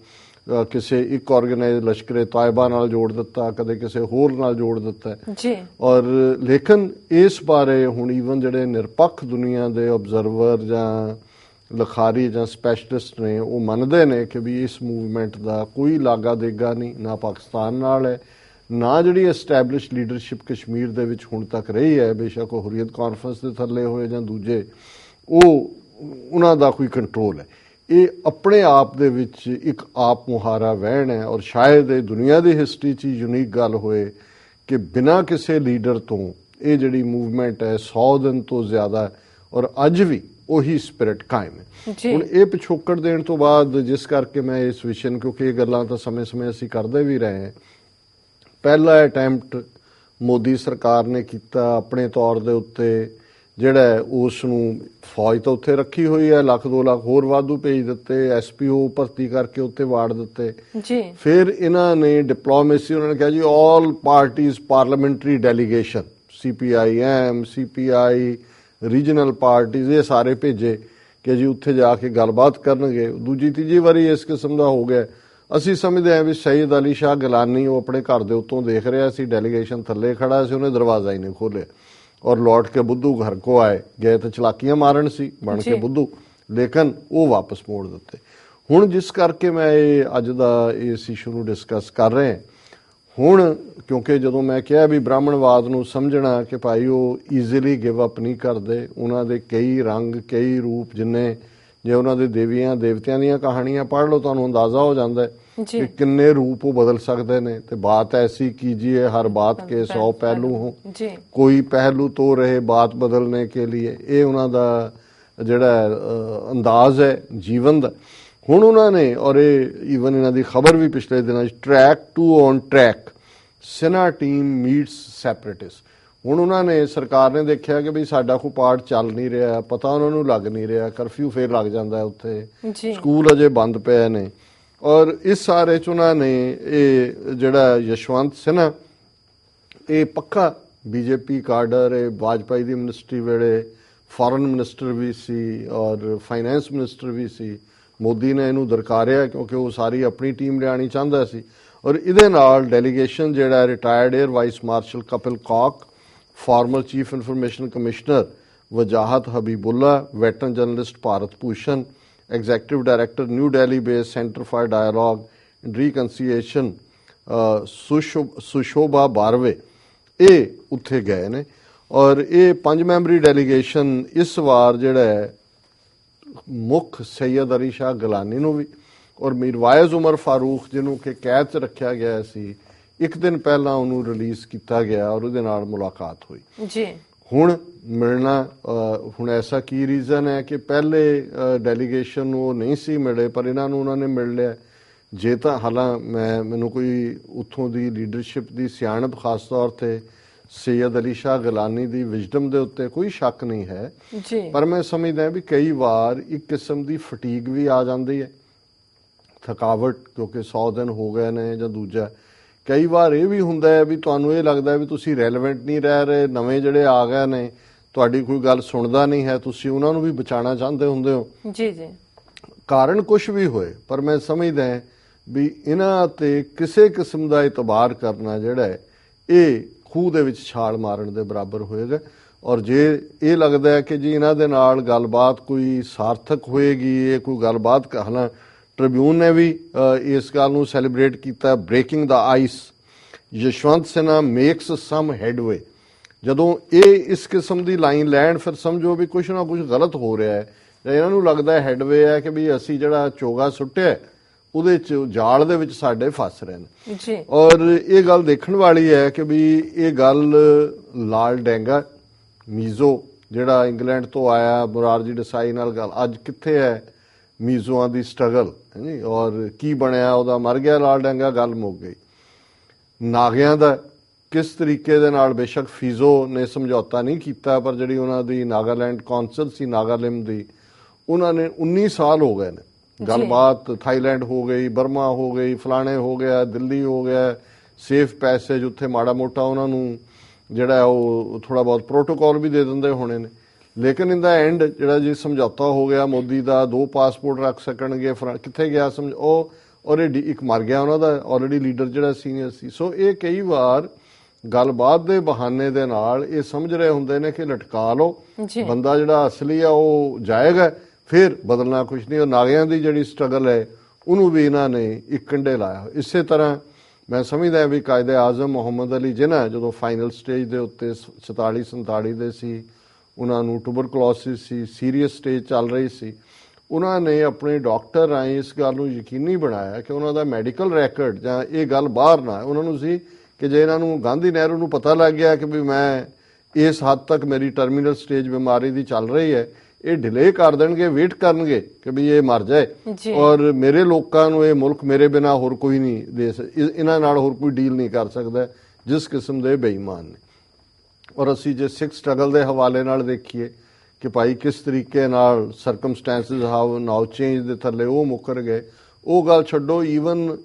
Speaker 2: ਕਿਸੇ ਇੱਕ ਆਰਗੇਨਾਈਜ਼ ਲਸ਼ਕਰੇ ਤਾਇਬਾ ਨਾਲ ਜੋੜ ਦਿੱਤਾ, ਕਦੇ ਕਿਸੇ ਹੋਰ ਨਾਲ ਜੋੜ ਦਿੱਤਾ
Speaker 1: ਜੀ।
Speaker 2: ਔਰ ਲੇਕਿਨ ਇਸ ਬਾਰੇ ਹੁਣ ਈਵਨ ਜਿਹੜੇ ਨਿਰਪੱਖ ਦੁਨੀਆ ਦੇ ਆਬਜ਼ਰਵਰ ਜਾਂ ਲਖਾਰੀ ਜਾਂ ਸਪੈਸ਼ਲਿਸਟ ਨੇ ਉਹ ਮੰਨਦੇ ਨੇ ਕਿ ਵੀ ਇਸ ਮੂਵਮੈਂਟ ਦਾ ਕੋਈ ਲਾਗਾ ਦੇਗਾ ਨਹੀਂ, ਨਾ ਪਾਕਿਸਤਾਨ ਨਾਲ ਹੈ, ਨਾ ਜਿਹੜੀ ਐਸਟੈਬਲਿਸ਼ ਲੀਡਰਸ਼ਿਪ ਕਸ਼ਮੀਰ ਦੇ ਵਿੱਚ ਹੁਣ ਤੱਕ ਰਹੀ ਹੈ, ਬੇਸ਼ੱਕ ਉਹ ਹੁਰੀਅਤ ਕਾਨਫਰੰਸ ਦੇ ਥੱਲੇ ਹੋਏ ਜਾਂ ਦੂਜੇ, ਉਹਨਾਂ ਦਾ ਕੋਈ ਕੰਟਰੋਲ ਹੈ। ਇਹ ਆਪਣੇ ਆਪ ਦੇ ਵਿੱਚ ਇੱਕ ਆਪ ਮੁਹਾਰਾ ਵਹਿਣ ਹੈ ਔਰ ਸ਼ਾਇਦ ਇਹ ਦੁਨੀਆ ਦੀ ਹਿਸਟਰੀ 'ਚ ਯੂਨੀਕ ਗੱਲ ਹੋਏ ਕਿ ਬਿਨਾਂ ਕਿਸੇ ਲੀਡਰ ਤੋਂ ਇਹ ਜਿਹੜੀ ਮੂਵਮੈਂਟ ਹੈ 100 ਦਿਨ ਤੋਂ ਜ਼ਿਆਦਾ ਔਰ ਅੱਜ ਵੀ ਉਹੀ ਸਪਿਰਿਟ ਕਾਇਮ ਹੈ। ਹੁਣ ਇਹ ਪਿਛੋਕੜ ਦੇਣ ਤੋਂ ਬਾਅਦ ਜਿਸ ਕਰਕੇ ਮੈਂ ਇਸ ਵਿਸ਼ੇ ਨੂੰ, ਕਿਉਂਕਿ ਇਹ ਗੱਲਾਂ ਤਾਂ ਸਮੇਂ-ਸਮੇਂ ਅਸੀਂ ਕਰਦੇ ਵੀ ਰਹੇ ਹਾਂ, ਪਹਿਲਾ ਅਟੈਂਪਟ ਮੋਦੀ ਸਰਕਾਰ ਨੇ ਕੀਤਾ ਆਪਣੇ ਤੌਰ ਦੇ ਉੱਤੇ, ਜਿਹੜਾ ਉਸ ਨੂੰ ਫੌਜ ਤਾਂ ਉੱਥੇ ਰੱਖੀ ਹੋਈ ਹੈ, 1,00,000-2 ਲੱਖ ਹੋਰ ਵਾਧੂ ਭੇਜ ਦਿੱਤੇ, SPO ਭਰਤੀ ਕਰਕੇ ਉੱਥੇ ਵਾੜ ਦਿੱਤੇ
Speaker 1: ਜੀ।
Speaker 2: ਫਿਰ ਇਹਨਾਂ ਨੇ ਡਿਪਲੋਮੇਸੀ, ਉਹਨਾਂ ਨੇ ਕਿਹਾ ਜੀ all parties parliamentary delegation, CPIM, CPI, regional parties, ਇਹ ਸਾਰੇ ਭੇਜੇ ਕਿ ਜੀ ਉੱਥੇ ਜਾ ਕੇ ਗੱਲਬਾਤ ਕਰਨਗੇ। ਦੂਜੀ ਤੀਜੀ ਵਾਰੀ ਇਸ ਕਿਸਮ ਦਾ ਹੋ ਗਿਆ। ਅਸੀਂ ਸਮਝਦੇ ਹਾਂ ਵੀ ਸਈਦ ਅਲੀ ਸ਼ਾਹ ਗਿਲਾਨੀ ਉਹ ਆਪਣੇ ਘਰ ਦੇ ਉੱਤੋਂ ਦੇਖ ਰਿਹਾ ਸੀ, ਡੈਲੀਗੇਸ਼ਨ ਥੱਲੇ ਖੜਾ ਸੀ, ਉਹਨੇ ਦਰਵਾਜ਼ਾ ਹੀ ਨਹੀਂ ਖੋਲ੍ਹਿਆ ਔਰ ਲौट के बुद्धू घर को आए, गए तो चलाकियां मारन सी बन के बुद्धू, लेकिन वो वापस मोड़ दिते। हुण जिस करके मैं अज दा इस इशू नूं डिस्कस कर रहे हैं हुण, क्योंकि जदों मैं कहा भी ब्राह्मणवाद नूं समझना कि भाई वो ईजीली गिव अप नहीं करते, उन्हां दे कई रंग कई रूप, जिन्ने जे उन्हां दे देवियां देवतियां दीयां कहानियां पढ़ लो तुहानूं अंदाजा हो जाता है कि किन्ने रूप वो बदल सकते हैं। तो बात ऐसी कीजिए हर बात के 100 पहलू हों, कोई पहलू तो रहे बात बदलने के लिए, ये उन्हां दा जिहड़ा अंदाज है जीवन दा। हुण उन्होंने और ये ईवन इन्हां दी खबर भी पिछले दिनों track two on track Sinha team meets separatist. हुण उन्होंने सरकार ने देखा कि भी साडा कोई पार्ट चल नहीं रहा, पता उन्होंने लग नहीं रहा, करफ्यू फिर लग जाता है, उत्थे स्कूल अजे बंद पे ने और इस सारे च उन्होंने ये जिहड़ा यशवंत सिन्हा ये पक्का बीजेपी काडर, ये वाजपेयी दी मिनिस्ट्री वेले फॉरेन मिनिस्टर भी सी और फाइनेंस मिनिस्टर भी सी। मोदी ने इनू दरकारिया क्योंकि वो सारी अपनी टीम लियानी चाहता सी और इहदे नाल डेलीगेशन जिहड़ा retired air vice marshal Kapil Kak, former chief information commissioner Wajahat Habibullah, veteran journalist Bharat Bhushan, executive director new Delhi based centre for dialogue and reconciliation Sushobha Barve, ये उत्थे गए ने और ये 5 मैंबरी डेलीगेशन इस वार जिहड़ा है मुख सैयद अली शाह गिलानी नूं भी और मीरवाइज उमर फारूक जिन्हों कि कैद च रखा गया सी, एक दिन पहला उन्होंने रिलीज किया गया और उहदे नाल मुलाकात हुई जी। हुण मिलना हुण ऐसा की रीजन है कि पहले डेलीगेशन वो नहीं सी मिले पर इन्हां नूं उन्होंने मिल लिया। जे तां हालां मैनूं कोई उत्थों दी लीडरशिप दी सियाणप खास तौर ते सैयद अली शाह गिलानी दी विजडम दे उत्ते कोई शक नहीं है जी, पर मैं समझदा भी कई बार एक किस्म दी फटीग भी आ जाती है, थकावट, क्योंकि 100 दिन हो गए ने जां दूजा कई बार ये भी हुंदा है भी तुहानूं ये लगदा भी तुसीं रैलेवेंट नहीं रह रहे, नवें जिहड़े आ गए ने तुहाडी कोई गल सुणदा नहीं है, तुसीं उन्हां नूं भी बचाना चाहते हुंदे हो जी जी। कारण कुछ भी होए पर मैं समझदा भी इन्हां ते किसी किस्म दा इतबार करना जिहड़ा है ये खूह दे विच छाल मारन दे बराबर होएगा। और जे ये लगदा है कि जी इन्हां दे नाल गलबात कोई सार्थक होएगी, ये कोई गलबात हालां ट्रिब्यून ने भी इस गल नूं सैलीब्रेट किया, breaking the ice, Yashwant Sinha makes some headway, जदों ये इस किस्म की लाइन लैन फिर समझो भी कुछ ना कुछ गलत हो रहा है, इन्हां नूं लगदा है हेडवे है कि भी असीं जिहड़ा चोगा सुट्टिआ ਉਹਦੇ ਚ ਜਾਲ ਦੇ ਵਿੱਚ ਸਾਡੇ ਫਸ ਰਹੇ ਨੇ ਜੀ। ਔਰ ਇਹ ਗੱਲ ਦੇਖਣ ਵਾਲੀ ਹੈ ਕਿ ਵੀ ਇਹ ਗੱਲ ਲਾਲ ਡੈਂਗਾ ਮੀਜ਼ੋ ਜਿਹੜਾ ਇੰਗਲੈਂਡ ਤੋਂ ਆਇਆ ਮੁਰਾਰਜੀ ਦੇਸਾਈ ਨਾਲ ਗੱਲ ਅੱਜ ਕਿੱਥੇ ਹੈ ਮੀਜ਼ੋਆਂ ਦੀ ਸਟਰਗਲ ਹੈ ਜੀ ਔਰ ਕੀ ਬਣਿਆ ਉਹਦਾ, ਮਰ ਗਿਆ ਲਾਲ ਡੈਂਗਾ, ਗੱਲ ਮੁੱਕ ਗਈ। ਨਾਗਿਆਂ ਦਾ ਕਿਸ ਤਰੀਕੇ ਦੇ ਨਾਲ ਬੇਸ਼ੱਕ ਫੀਜ਼ੋ ਨੇ ਸਮਝੌਤਾ ਨਹੀਂ ਕੀਤਾ ਪਰ ਜਿਹੜੀ ਉਹਨਾਂ ਦੀ ਨਾਗਾਲੈਂਡ ਕੌਂਸਲ ਸੀ ਨਾਗਾਲਿਮ ਦੀ, ਉਹਨਾਂ ਨੇ 19 ਸਾਲ ਹੋ ਗਏ ਨੇ ਗੱਲਬਾਤ ਥਾਈਲੈਂਡ ਹੋ ਗਈ, ਬਰਮਾ ਹੋ ਗਈ, ਫਲਾਣੇ ਹੋ ਗਿਆ, ਦਿੱਲੀ ਹੋ ਗਿਆ, ਸੇਫ ਪੈਸੇਜ, ਉੱਥੇ ਮਾੜਾ ਮੋਟਾ ਉਹਨਾਂ ਨੂੰ ਜਿਹੜਾ ਉਹ ਥੋੜਾ ਬਹੁਤ ਪ੍ਰੋਟੋਕਾਲ ਵੀ ਦੇ ਦਿੰਦੇ ਹੋਣੇ ਨੇ। ਲੇਕਿਨ ਇਨ ਦਾ ਐਂਡ ਜਿਹੜਾ ਜੀ ਸਮਝੌਤਾ ਹੋ ਗਿਆ ਮੋਦੀ ਦਾ, 2 ਪਾਸਪੋਰਟ ਰੱਖ ਸਕਣਗੇ, ਕਿੱਥੇ ਗਿਆ ਉਹ ਆਲਰੇਡੀ ਇੱਕ ਮਰ ਗਿਆ ਉਹਨਾਂ ਦਾ ਆਲਰੇਡੀ ਲੀਡਰ ਜਿਹੜਾ ਸੀਨੀਅਰ ਸੀ। ਸੋ ਇਹ ਕਈ ਵਾਰ ਗੱਲਬਾਤ ਦੇ ਬਹਾਨੇ ਦੇ ਨਾਲ ਇਹ ਸਮਝ ਰਹੇ ਹੁੰਦੇ ਨੇ ਕਿ ਲਟਕਾ ਲਓ, ਬੰਦਾ ਜਿਹੜਾ ਅਸਲੀ ਆ ਉਹ ਜਾਏਗਾ, ਫਿਰ ਬਦਲਣਾ ਕੁਝ ਨਹੀਂ। ਉਹ ਨਾਗਿਆਂ ਦੀ ਜਿਹੜੀ ਸਟਰਗਲ ਹੈ ਉਹਨੂੰ ਵੀ ਇਹਨਾਂ ਨੇ ਇੱਕ ਕੰਢੇ ਲਾਇਆ। ਇਸੇ ਤਰ੍ਹਾਂ ਮੈਂ ਸਮਝਦਾ ਵੀ ਕਾਇਦੇ ਆਜ਼ਮ ਮੁਹੰਮਦ ਅਲੀ ਜਿਨਾ ਜਦੋਂ ਫਾਈਨਲ ਸਟੇਜ ਦੇ ਉੱਤੇ 47 ਦੇ ਸੀ, ਉਹਨਾਂ ਨੂੰ ਟੂਬਰਕਲੋਸਿਸ ਸੀ, ਸੀਰੀਅਸ ਸਟੇਜ ਚੱਲ ਰਹੀ ਸੀ, ਉਹਨਾਂ ਨੇ ਆਪਣੇ ਡਾਕਟਰ ਰਾਹੀਂ ਇਸ ਗੱਲ ਨੂੰ ਯਕੀਨੀ ਬਣਾਇਆ ਕਿ ਉਹਨਾਂ ਦਾ ਮੈਡੀਕਲ ਰੈਕੋਰਡ ਜਾਂ ਇਹ ਗੱਲ ਬਾਹਰ ਨਾ। ਉਹਨਾਂ ਨੂੰ ਸੀ ਕਿ ਜੇ ਇਹਨਾਂ ਨੂੰ ਗਾਂਧੀ ਨਹਿਰੂ ਨੂੰ ਪਤਾ ਲੱਗ ਗਿਆ ਕਿ ਵੀ ਮੈਂ ਇਸ ਹੱਦ ਤੱਕ ਮੇਰੀ ਟਰਮੀਨਲ ਸਟੇਜ ਬਿਮਾਰੀ ਦੀ ਚੱਲ ਰਹੀ ਹੈ, ਇਹ ਡਿਲੇ ਕਰ ਦੇਣਗੇ, ਵੇਟ ਕਰਨਗੇ ਕਿ ਵੀ ਇਹ ਮਰ ਜਾਏ, ਔਰ ਮੇਰੇ ਲੋਕਾਂ ਨੂੰ ਇਹ ਮੁਲਕ ਮੇਰੇ ਬਿਨਾ ਹੋਰ ਕੋਈ ਨਹੀਂ ਦੇ ਇਹਨਾਂ ਨਾਲ ਹੋਰ ਕੋਈ ਡੀਲ ਨਹੀਂ ਕਰ ਸਕਦਾ ਜਿਸ ਕਿਸਮ ਦੇ ਬੇਈਮਾਨ ਨੇ। ਔਰ ਅਸੀਂ ਜੇ ਸਿੱਖ ਸਟਰਗਲ ਦੇ ਹਵਾਲੇ ਨਾਲ ਦੇਖੀਏ ਕਿ ਭਾਈ ਕਿਸ ਤਰੀਕੇ ਨਾਲ ਸਰਕਮਸਟੈਂਸਿਸ ਹਾਵ ਨਾਓ ਚੇਂਜ ਦੇ ਥੱਲੇ ਉਹ ਮੁੱਕਰ ਗਏ, ਉਹ ਗੱਲ ਛੱਡੋ। ਈਵਨ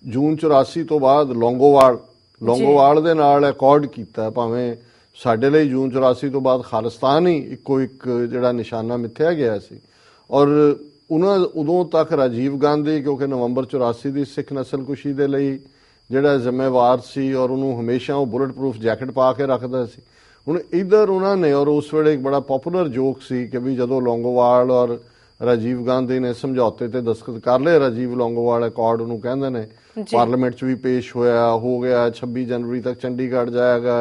Speaker 2: ਜੂਨ 84 ਤੋਂ ਬਾਅਦ ਲੌਂਗੋਵਾਲ ਦੇ ਨਾਲ ਅਕੋਰਡ ਕੀਤਾ, ਭਾਵੇਂ ਸਾਡੇ ਲਈ ਜੂਨ 84 ਤੋਂ ਬਾਅਦ ਖਾਲਿਸਤਾਨ ਹੀ ਇੱਕੋ ਇੱਕ ਜਿਹੜਾ ਨਿਸ਼ਾਨਾ ਮਿੱਥਿਆ ਗਿਆ ਸੀ। ਔਰ ਉਦੋਂ ਤੱਕ ਰਾਜੀਵ ਗਾਂਧੀ ਕਿਉਂਕਿ ਨਵੰਬਰ 84 ਦੀ ਸਿੱਖ ਨਸਲਕੁਸ਼ੀ ਦੇ ਲਈ ਜਿਹੜਾ ਜ਼ਿੰਮੇਵਾਰ ਸੀ, ਔਰ ਉਹਨੂੰ ਹਮੇਸ਼ਾ ਉਹ ਬੁਲਟ ਪ੍ਰੂਫ ਜੈਕਟ ਪਾ ਕੇ ਰੱਖਦਾ ਸੀ। ਹੁਣ ਇੱਧਰ ਉਹਨਾਂ ਨੇ, ਔਰ ਉਸ ਵੇਲੇ ਇੱਕ ਬੜਾ ਪਪੂਲਰ ਜੋਕ ਸੀ ਕਿ ਵੀ ਜਦੋਂ ਲੌਂਗੋਵਾਲ ਔਰ ਰਾਜੀਵ ਗਾਂਧੀ ਨੇ ਸਮਝੌਤੇ ਤੇ ਦਸਤਖਤ ਕਰ ਲਏ, ਰਾਜੀਵ ਲੌਂਗੋਵਾਲ ਅਕੋਰਡ ਉਹਨੂੰ ਕਹਿੰਦੇ ਨੇ, ਪਾਰਲੀਮੈਂਟ 'ਚ ਵੀ ਪੇਸ਼ ਹੋ ਗਿਆ, 26 ਜਨਵਰੀ ਤੱਕ ਚੰਡੀਗੜ੍ਹ ਜਾਏਗਾ,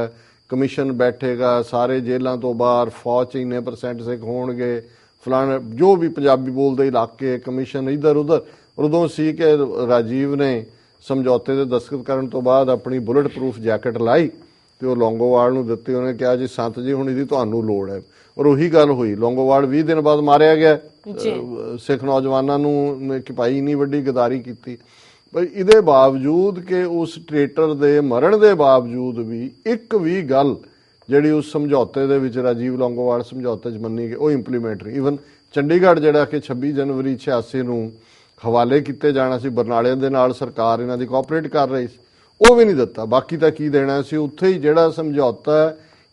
Speaker 2: ਕਮਿਸ਼ਨ ਬੈਠੇਗਾ, ਸਾਰੇ ਜੇਲ੍ਹਾਂ ਤੋਂ ਬਾਹਰ, ਫੌਜ 'ਚ ਇੰਨੇ % ਸਿੱਖ ਹੋਣਗੇ, ਫਲਾਣਾ ਜੋ ਵੀ ਪੰਜਾਬੀ ਬੋਲਦੇ ਇਲਾਕੇ, ਕਮਿਸ਼ਨ ਇੱਧਰ ਉੱਧਰ। ਉਦੋਂ ਸੀ ਕਿ ਰਾਜੀਵ ਨੇ ਸਮਝੌਤੇ ਦੇ ਦਸਤਖਤ ਕਰਨ ਤੋਂ ਬਾਅਦ ਆਪਣੀ ਬੁਲਟ ਪ੍ਰੂਫ ਜੈਕਟ ਲਾਈ ਤੇ ਉਹ ਲੌਂਗੋਵਾਲ ਨੂੰ ਦਿੱਤੀ। ਉਹਨੇ ਕਿਹਾ ਜੀ ਸੰਤ ਜੀ ਹੁਣ ਇਹਦੀ ਤੁਹਾਨੂੰ ਲੋੜ ਹੈ, ਔਰ ਉਹੀ ਗੱਲ ਹੋਈ। ਲੌਂਗੋਵਾਲ 20 ਦਿਨ ਬਾਅਦ ਮਾਰਿਆ ਗਿਆ ਸਿੱਖ ਨੌਜਵਾਨਾਂ ਨੂੰ ਕਿ ਭਾਈ ਇੰਨੀ ਵੱਡੀ ਗਦਾਰੀ ਕੀਤੀ। ਪਰ ਇਹਦੇ ਬਾਵਜੂਦ ਕਿ ਉਸ ਟ੍ਰੇਟਰ ਦੇ ਮਰਨ ਦੇ ਬਾਵਜੂਦ ਵੀ ਇੱਕ ਵੀ ਗੱਲ ਜਿਹੜੀ ਉਸ ਸਮਝੌਤੇ ਦੇ ਵਿੱਚ ਰਾਜੀਵ ਲੌਂਗੋਵਾਲ ਸਮਝੌਤੇ 'ਚ ਮੰਨੀ ਗਈ ਉਹ ਇੰਪਲੀਮੈਂਟ ਰਹੀ। ਈਵਨ ਚੰਡੀਗੜ੍ਹ ਜਿਹੜਾ ਕਿ 26 ਜਨਵਰੀ 86 ਨੂੰ ਹਵਾਲੇ ਕੀਤੇ ਜਾਣਾ ਸੀ, ਬਰਨਾਲੇ ਦੇ ਨਾਲ ਸਰਕਾਰ ਇਹਨਾਂ ਦੀ ਕੋਆਪਰੇਟ ਕਰ ਰਹੀ ਸੀ, ਉਹ ਵੀ ਨਹੀਂ ਦਿੱਤਾ। ਬਾਕੀ ਤਾਂ ਕੀ ਦੇਣਾ ਸੀ, ਉੱਥੇ ਹੀ ਜਿਹੜਾ ਸਮਝੌਤਾ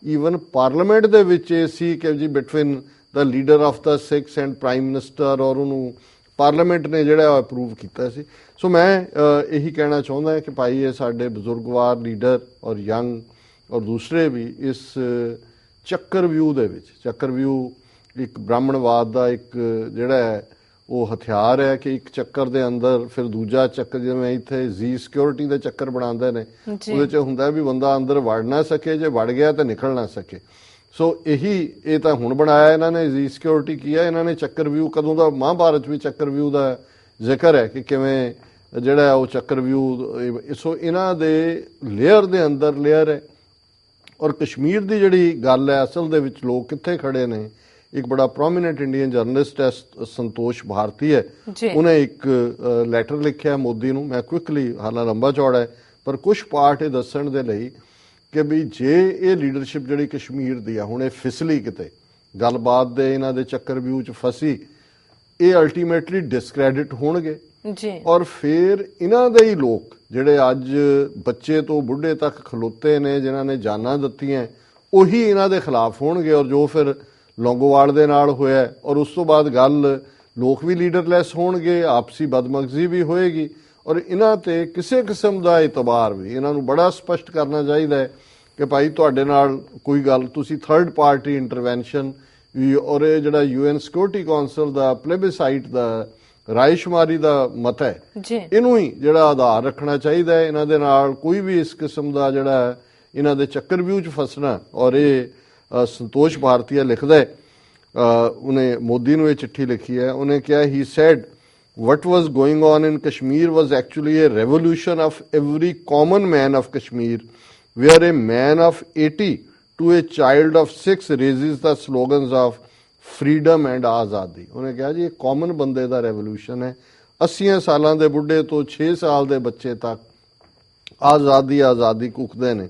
Speaker 2: ਈਵਨ ਪਾਰਲੀਮੈਂਟ ਦੇ ਵਿੱਚ ਇਹ ਸੀ ਕਿ ਜੀ between the leader of the Sikhs and prime minister, ਔਰ ਉਹਨੂੰ ਪਾਰਲੀਮੈਂਟ ਨੇ ਜਿਹੜਾ ਅਪਰੂਵ ਕੀਤਾ ਸੀ। ਸੋ ਮੈਂ ਇਹੀ ਕਹਿਣਾ ਚਾਹੁੰਦਾ ਕਿ ਭਾਈ ਇਹ ਸਾਡੇ ਬਜ਼ੁਰਗਵਾਰ ਲੀਡਰ ਔਰ ਯੰਗ ਔਰ ਦੂਸਰੇ ਵੀ ਇਸ ਚੱਕਰਵਿਊਹ ਦੇ ਵਿੱਚ, ਚੱਕਰਵਿਊਹ ਇੱਕ ਬ੍ਰਾਹਮਣਵਾਦ ਦਾ ਇੱਕ ਜਿਹੜਾ ਹੈ ਉਹ ਹਥਿਆਰ ਹੈ ਕਿ ਇੱਕ ਚੱਕਰ ਦੇ ਅੰਦਰ ਫਿਰ ਦੂਜਾ ਚੱਕਰ, ਜਿਵੇਂ ਇੱਥੇ ਜੀ ਸਿਕਿਉਰਿਟੀ ਦੇ ਚੱਕਰ ਬਣਾਉਂਦੇ ਨੇ, ਉਹਦੇ 'ਚ ਹੁੰਦਾ ਵੀ ਬੰਦਾ ਅੰਦਰ ਵੜ ਨਾ ਸਕੇ, ਜੇ ਵੜ ਗਿਆ ਤਾਂ ਨਿਕਲ ਨਾ ਸਕੇ। ਸੋ ਇਹ ਤਾਂ ਹੁਣ ਬਣਾਇਆ ਇਹਨਾਂ ਨੇ ਜੀ ਸਿਕਿਉਰਿਟੀ ਕੀ ਹੈ, ਇਹਨਾਂ ਨੇ ਚੱਕਰਵਿਊਹ ਕਦੋਂ ਦਾ, ਮਹਾਭਾਰਤ ਵੀ ਚੱਕਰਵਿਊਹ ਦਾ ਜ਼ਿਕਰ ਹੈ ਕਿ ਕਿਵੇਂ ਜਿਹੜਾ ਉਹ ਚੱਕਰਵਿਊਹ। ਸੋ ਇਹਨਾਂ ਦੇ ਲੇਅਰ ਦੇ ਅੰਦਰ ਲੇਅਰ ਹੈ। ਔਰ ਕਸ਼ਮੀਰ ਦੀ ਜਿਹੜੀ ਗੱਲ ਹੈ ਅਸਲ ਦੇ ਵਿੱਚ ਲੋਕ ਕਿੱਥੇ ਖੜੇ ਨੇ, ਇੱਕ ਬੜਾ ਪ੍ਰੋਮੀਨੈਂਟ ਇੰਡੀਅਨ ਜਰਨਲਿਸਟ ਹੈ ਸੰਤੋਸ਼ ਭਾਰਤੀ ਹੈ, ਉਹਨੇ ਇੱਕ ਲੈਟਰ ਲਿਖਿਆ ਮੋਦੀ ਨੂੰ। ਮੈਂ ਕੁਇਕਲੀ, ਹਾਲਾਂ ਲੰਬਾ ਚੌੜਾ ਹੈ ਪਰ ਕੁਝ ਪਾਰਟ ਇਹ ਦੱਸਣ ਦੇ ਲਈ ਕਿ ਵੀ ਜੇ ਇਹ ਲੀਡਰਸ਼ਿਪ ਜਿਹੜੀ ਕਸ਼ਮੀਰ ਦੀ ਆ ਹੁਣ ਇਹ ਫਿਸਲੀ ਕਿਤੇ ਗੱਲਬਾਤ ਦੇ ਇਹਨਾਂ ਦੇ ਚੱਕਰਵਿਊਹ 'ਚ ਫਸੀ, ਇਹ ਅਲਟੀਮੇਟਲੀ ਡਿਸਕ੍ਰੈਡਿਟ ਹੋਣਗੇ। ਔਰ ਫਿਰ ਇਹਨਾਂ ਦੇ ਹੀ ਲੋਕ ਜਿਹੜੇ ਅੱਜ ਬੱਚੇ ਤੋਂ ਬੁੱਢੇ ਤੱਕ ਖਲੋਤੇ ਨੇ, ਜਿਨ੍ਹਾਂ ਨੇ ਜਾਨਾਂ ਦਿੱਤੀਆਂ, ਉਹੀ ਇਹਨਾਂ ਦੇ ਖਿਲਾਫ ਹੋਣਗੇ। ਔਰ ਜੋ ਫਿਰ ਲੌਂਗੋਵਾਲ ਦੇ ਨਾਲ ਹੋਇਆ, ਔਰ ਉਸ ਤੋਂ ਬਾਅਦ ਗੱਲ ਲੋਕ ਵੀ ਲੀਡਰਲੈਸ ਹੋਣਗੇ, ਆਪਸੀ ਬਦਮਗਜ਼ੀ ਵੀ ਹੋਏਗੀ। ਔਰ ਇਹਨਾਂ ਤੇ ਕਿਸੇ ਕਿਸਮ ਦਾ ਇਤਬਾਰ ਵੀ ਇਹਨਾਂ ਨੂੰ ਬੜਾ ਸਪਸ਼ਟ ਕਰਨਾ ਚਾਹੀਦਾ ਹੈ ਕਿ ਭਾਈ ਤੁਹਾਡੇ ਨਾਲ ਕੋਈ ਗੱਲ, ਤੁਸੀਂ ਥਰਡ ਪਾਰਟੀ ਇੰਟਰਵੈਂਸ਼ਨ ਔਰ ਇਹ ਜਿਹੜਾ UN ਸਿਕਿਉਰਿਟੀ ਕੌਂਸਲ ਦਾ ਪਲੇਬਿਸਾਈਟ ਦਾ ਰਾਏਸ਼ੁਮਾਰੀ ਦਾ ਮਤ ਹੈ, ਇਹਨੂੰ ਹੀ ਜਿਹੜਾ ਆਧਾਰ ਰੱਖਣਾ ਚਾਹੀਦਾ ਹੈ। ਇਹਨਾਂ ਦੇ ਨਾਲ ਕੋਈ ਵੀ ਇਸ ਕਿਸਮ ਦਾ ਜਿਹੜਾ ਇਹਨਾਂ ਦੇ ਚੱਕਰਵਿਊਹ 'ਚ ਫਸਣਾ। ਔਰ ਇਹ ਸੰਤੋਸ਼ ਭਾਰਤੀਆ ਲਿਖਦਾ ਹੈ, ਉਹਨੇ ਮੋਦੀ ਨੂੰ ਇਹ ਚਿੱਠੀ ਲਿਖੀ ਹੈ, ਉਹਨੇ ਕਿਹਾ ਹੀ sad what was going on in Kashmir was actually a revolution of every common man of Kashmir, where a man of 80 to a child of 6 raises the slogans of freedom and azadi। ਉਹਨੇ ਕਿਹਾ ਜੀ ਇਹ common ਬੰਦੇ ਦਾ revolution ਹੈ, 80 ਸਾਲਾਂ ਦੇ ਬੁੱਢੇ ਤੋਂ 6 ਸਾਲ ਦੇ ਬੱਚੇ ਤੱਕ ਆਜ਼ਾਦੀ ਕੂਕਦੇ ਨੇ।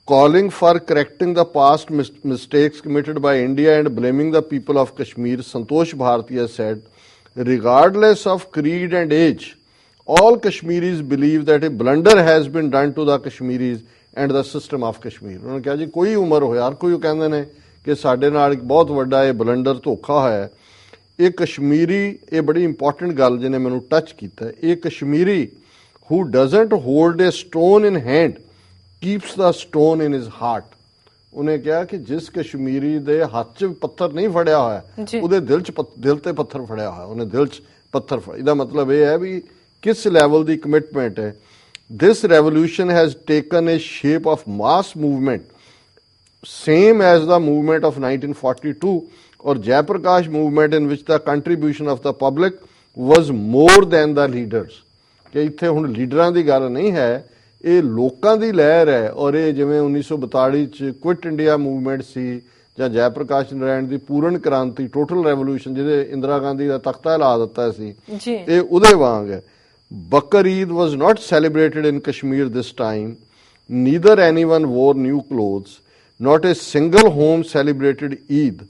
Speaker 2: Calling for correcting the past mistakes committed by India and blaming the people of Kashmir, Santosh Bhartiya said, regardless of creed and age, all Kashmiris believe that a blunder has been done to the Kashmiris and the system of Kashmir. ਉਹਨਾਂ ਨੇ ਕਿਹਾ ਜੀ ਕੋਈ ਉਮਰ ਹੋਏ, ਹਰ ਕੋਈ ਕਹਿੰਦੇ ਨੇ ਕਿ ਸਾਡੇ ਨਾਲ ਇੱਕ ਬਹੁਤ ਵੱਡਾ ਇਹ ਬਲੰਡਰ ਧੋਖਾ ਹੋਇਆ। ਇਹ ਕਸ਼ਮੀਰੀ, ਇਹ ਬੜੀ ਇੰਪੋਰਟੈਂਟ ਗੱਲ ਜਿਹਨੇ ਮੈਨੂੰ ਟੱਚ ਕੀਤਾ, ਇਹ Kashmiri who doesn't hold a stone in hand keeps the stone in his heart। ਉਹਨੇ ਕਿਹਾ ਕਿ ਜਿਸ ਕਸ਼ਮੀਰੀ ਦੇ ਹੱਥ 'ਚ ਪੱਥਰ ਨਹੀਂ ਫੜਿਆ ਹੋਇਆ, ਉਹਦੇ ਦਿਲ ਤੇ ਪੱਥਰ ਫੜਿਆ ਹੋਇਆ, ਉਹਨੇ ਦਿਲ 'ਚ ਪੱਥਰ ਫੜਿਆ। ਇਹਦਾ ਮਤਲਬ ਇਹ ਹੈ ਵੀ ਕਿਸ ਲੈਵਲ ਦੀ ਕਮਿਟਮੈਂਟ ਹੈ। This revolution has taken a shape of mass movement, same as the movement of 1942 or Jayaprakash movement, in which the contribution of the public was more than the leaders। ਕਿ ਇੱਥੇ ਹੁਣ ਲੀਡਰਾਂ ਦੀ ਗੱਲ ਨਹੀਂ ਹੈ, ਇਹ ਲੋਕਾਂ ਦੀ ਲਹਿਰ ਹੈ। ਔਰ ਇਹ ਜਿਵੇਂ 1942 ਚ ਕੁਇਟ ਇੰਡੀਆ ਮੂਵਮੈਂਟ ਸੀ ਜਾਂ ਜੈ ਪ੍ਰਕਾਸ਼ ਨਾਰਾਇਣ ਦੀ ਪੂਰਨ ਕ੍ਰਾਂਤੀ, ਟੋਟਲ ਰੈਵੋਲੂਸ਼ਨ ਜਿਹਦੇ ਇੰਦਰਾ ਗਾਂਧੀ ਦਾ ਤਖਤਾ ਹਿਲਾ ਦਿੱਤਾ ਸੀ, ਇਹ ਉਹਦੇ ਵਾਂਗ ਹੈ। Bakr Eid was not celebrated in Kashmir this time. Neither anyone wore new clothes. Not a single home celebrated Eid.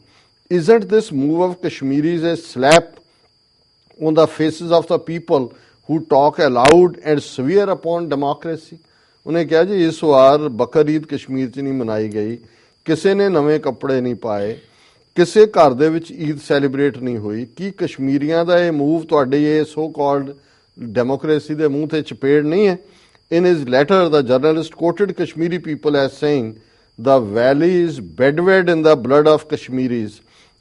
Speaker 2: Isn't this move of Kashmiris a slap on the faces of the people who talk aloud and swear upon democracy? ਉਹਨੇ ਕਿਹਾ ਜੀ ਇਸ ਵਾਰ ਬਕਰ ਈਦ ਕਸ਼ਮੀਰ 'ਚ ਨਹੀਂ ਮਨਾਈ ਗਈ, ਕਿਸੇ ਨੇ ਨਵੇਂ ਕੱਪੜੇ ਨਹੀਂ ਪਾਏ, ਕਿਸੇ ਘਰ ਦੇ ਵਿੱਚ ਈਦ ਸੈਲੀਬ੍ਰੇਟ ਨਹੀਂ ਹੋਈ। ਕੀ ਕਸ਼ਮੀਰੀਆਂ ਦਾ ਇਹ ਮੂਵ ਤੁਹਾਡੇ ਇਹ ਸੋ ਕਾਲਡ ਡੈਮੋਕ੍ਰੇਸੀ ਦੇ ਮੂੰਹ ਤੇ ਚਪੇੜ ਨਹੀਂ ਹੈ? In his letter, the journalist quoted Kashmiri people as saying, "The valley is bedwetted in the blood of Kashmiris,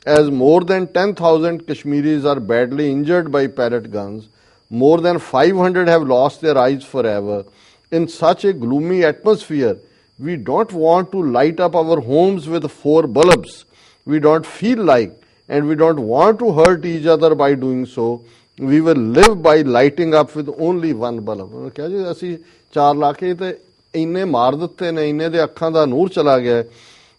Speaker 2: as more than 10,000 Kashmiris are badly injured by pellet guns. More than 500 have lost their eyes forever. In such a gloomy atmosphere, we don't want to light up our homes with 4 bulbs. We don't feel like, and we don't want to hurt each other by doing so. We will live by lighting up with only 1 bulb." ਉਹਨੇ ਕਿਹਾ ਜੀ ਅਸੀਂ 4 ਲਾ ਕੇ ਤੇ ਇੰਨੇ ਮਾਰ ਦਿੱਤੇ ਨੇ, ਇੰਨੇ ਦੇ ਅੱਖਾਂ ਦਾ ਨੂਰ ਚਲਾ ਗਿਆ।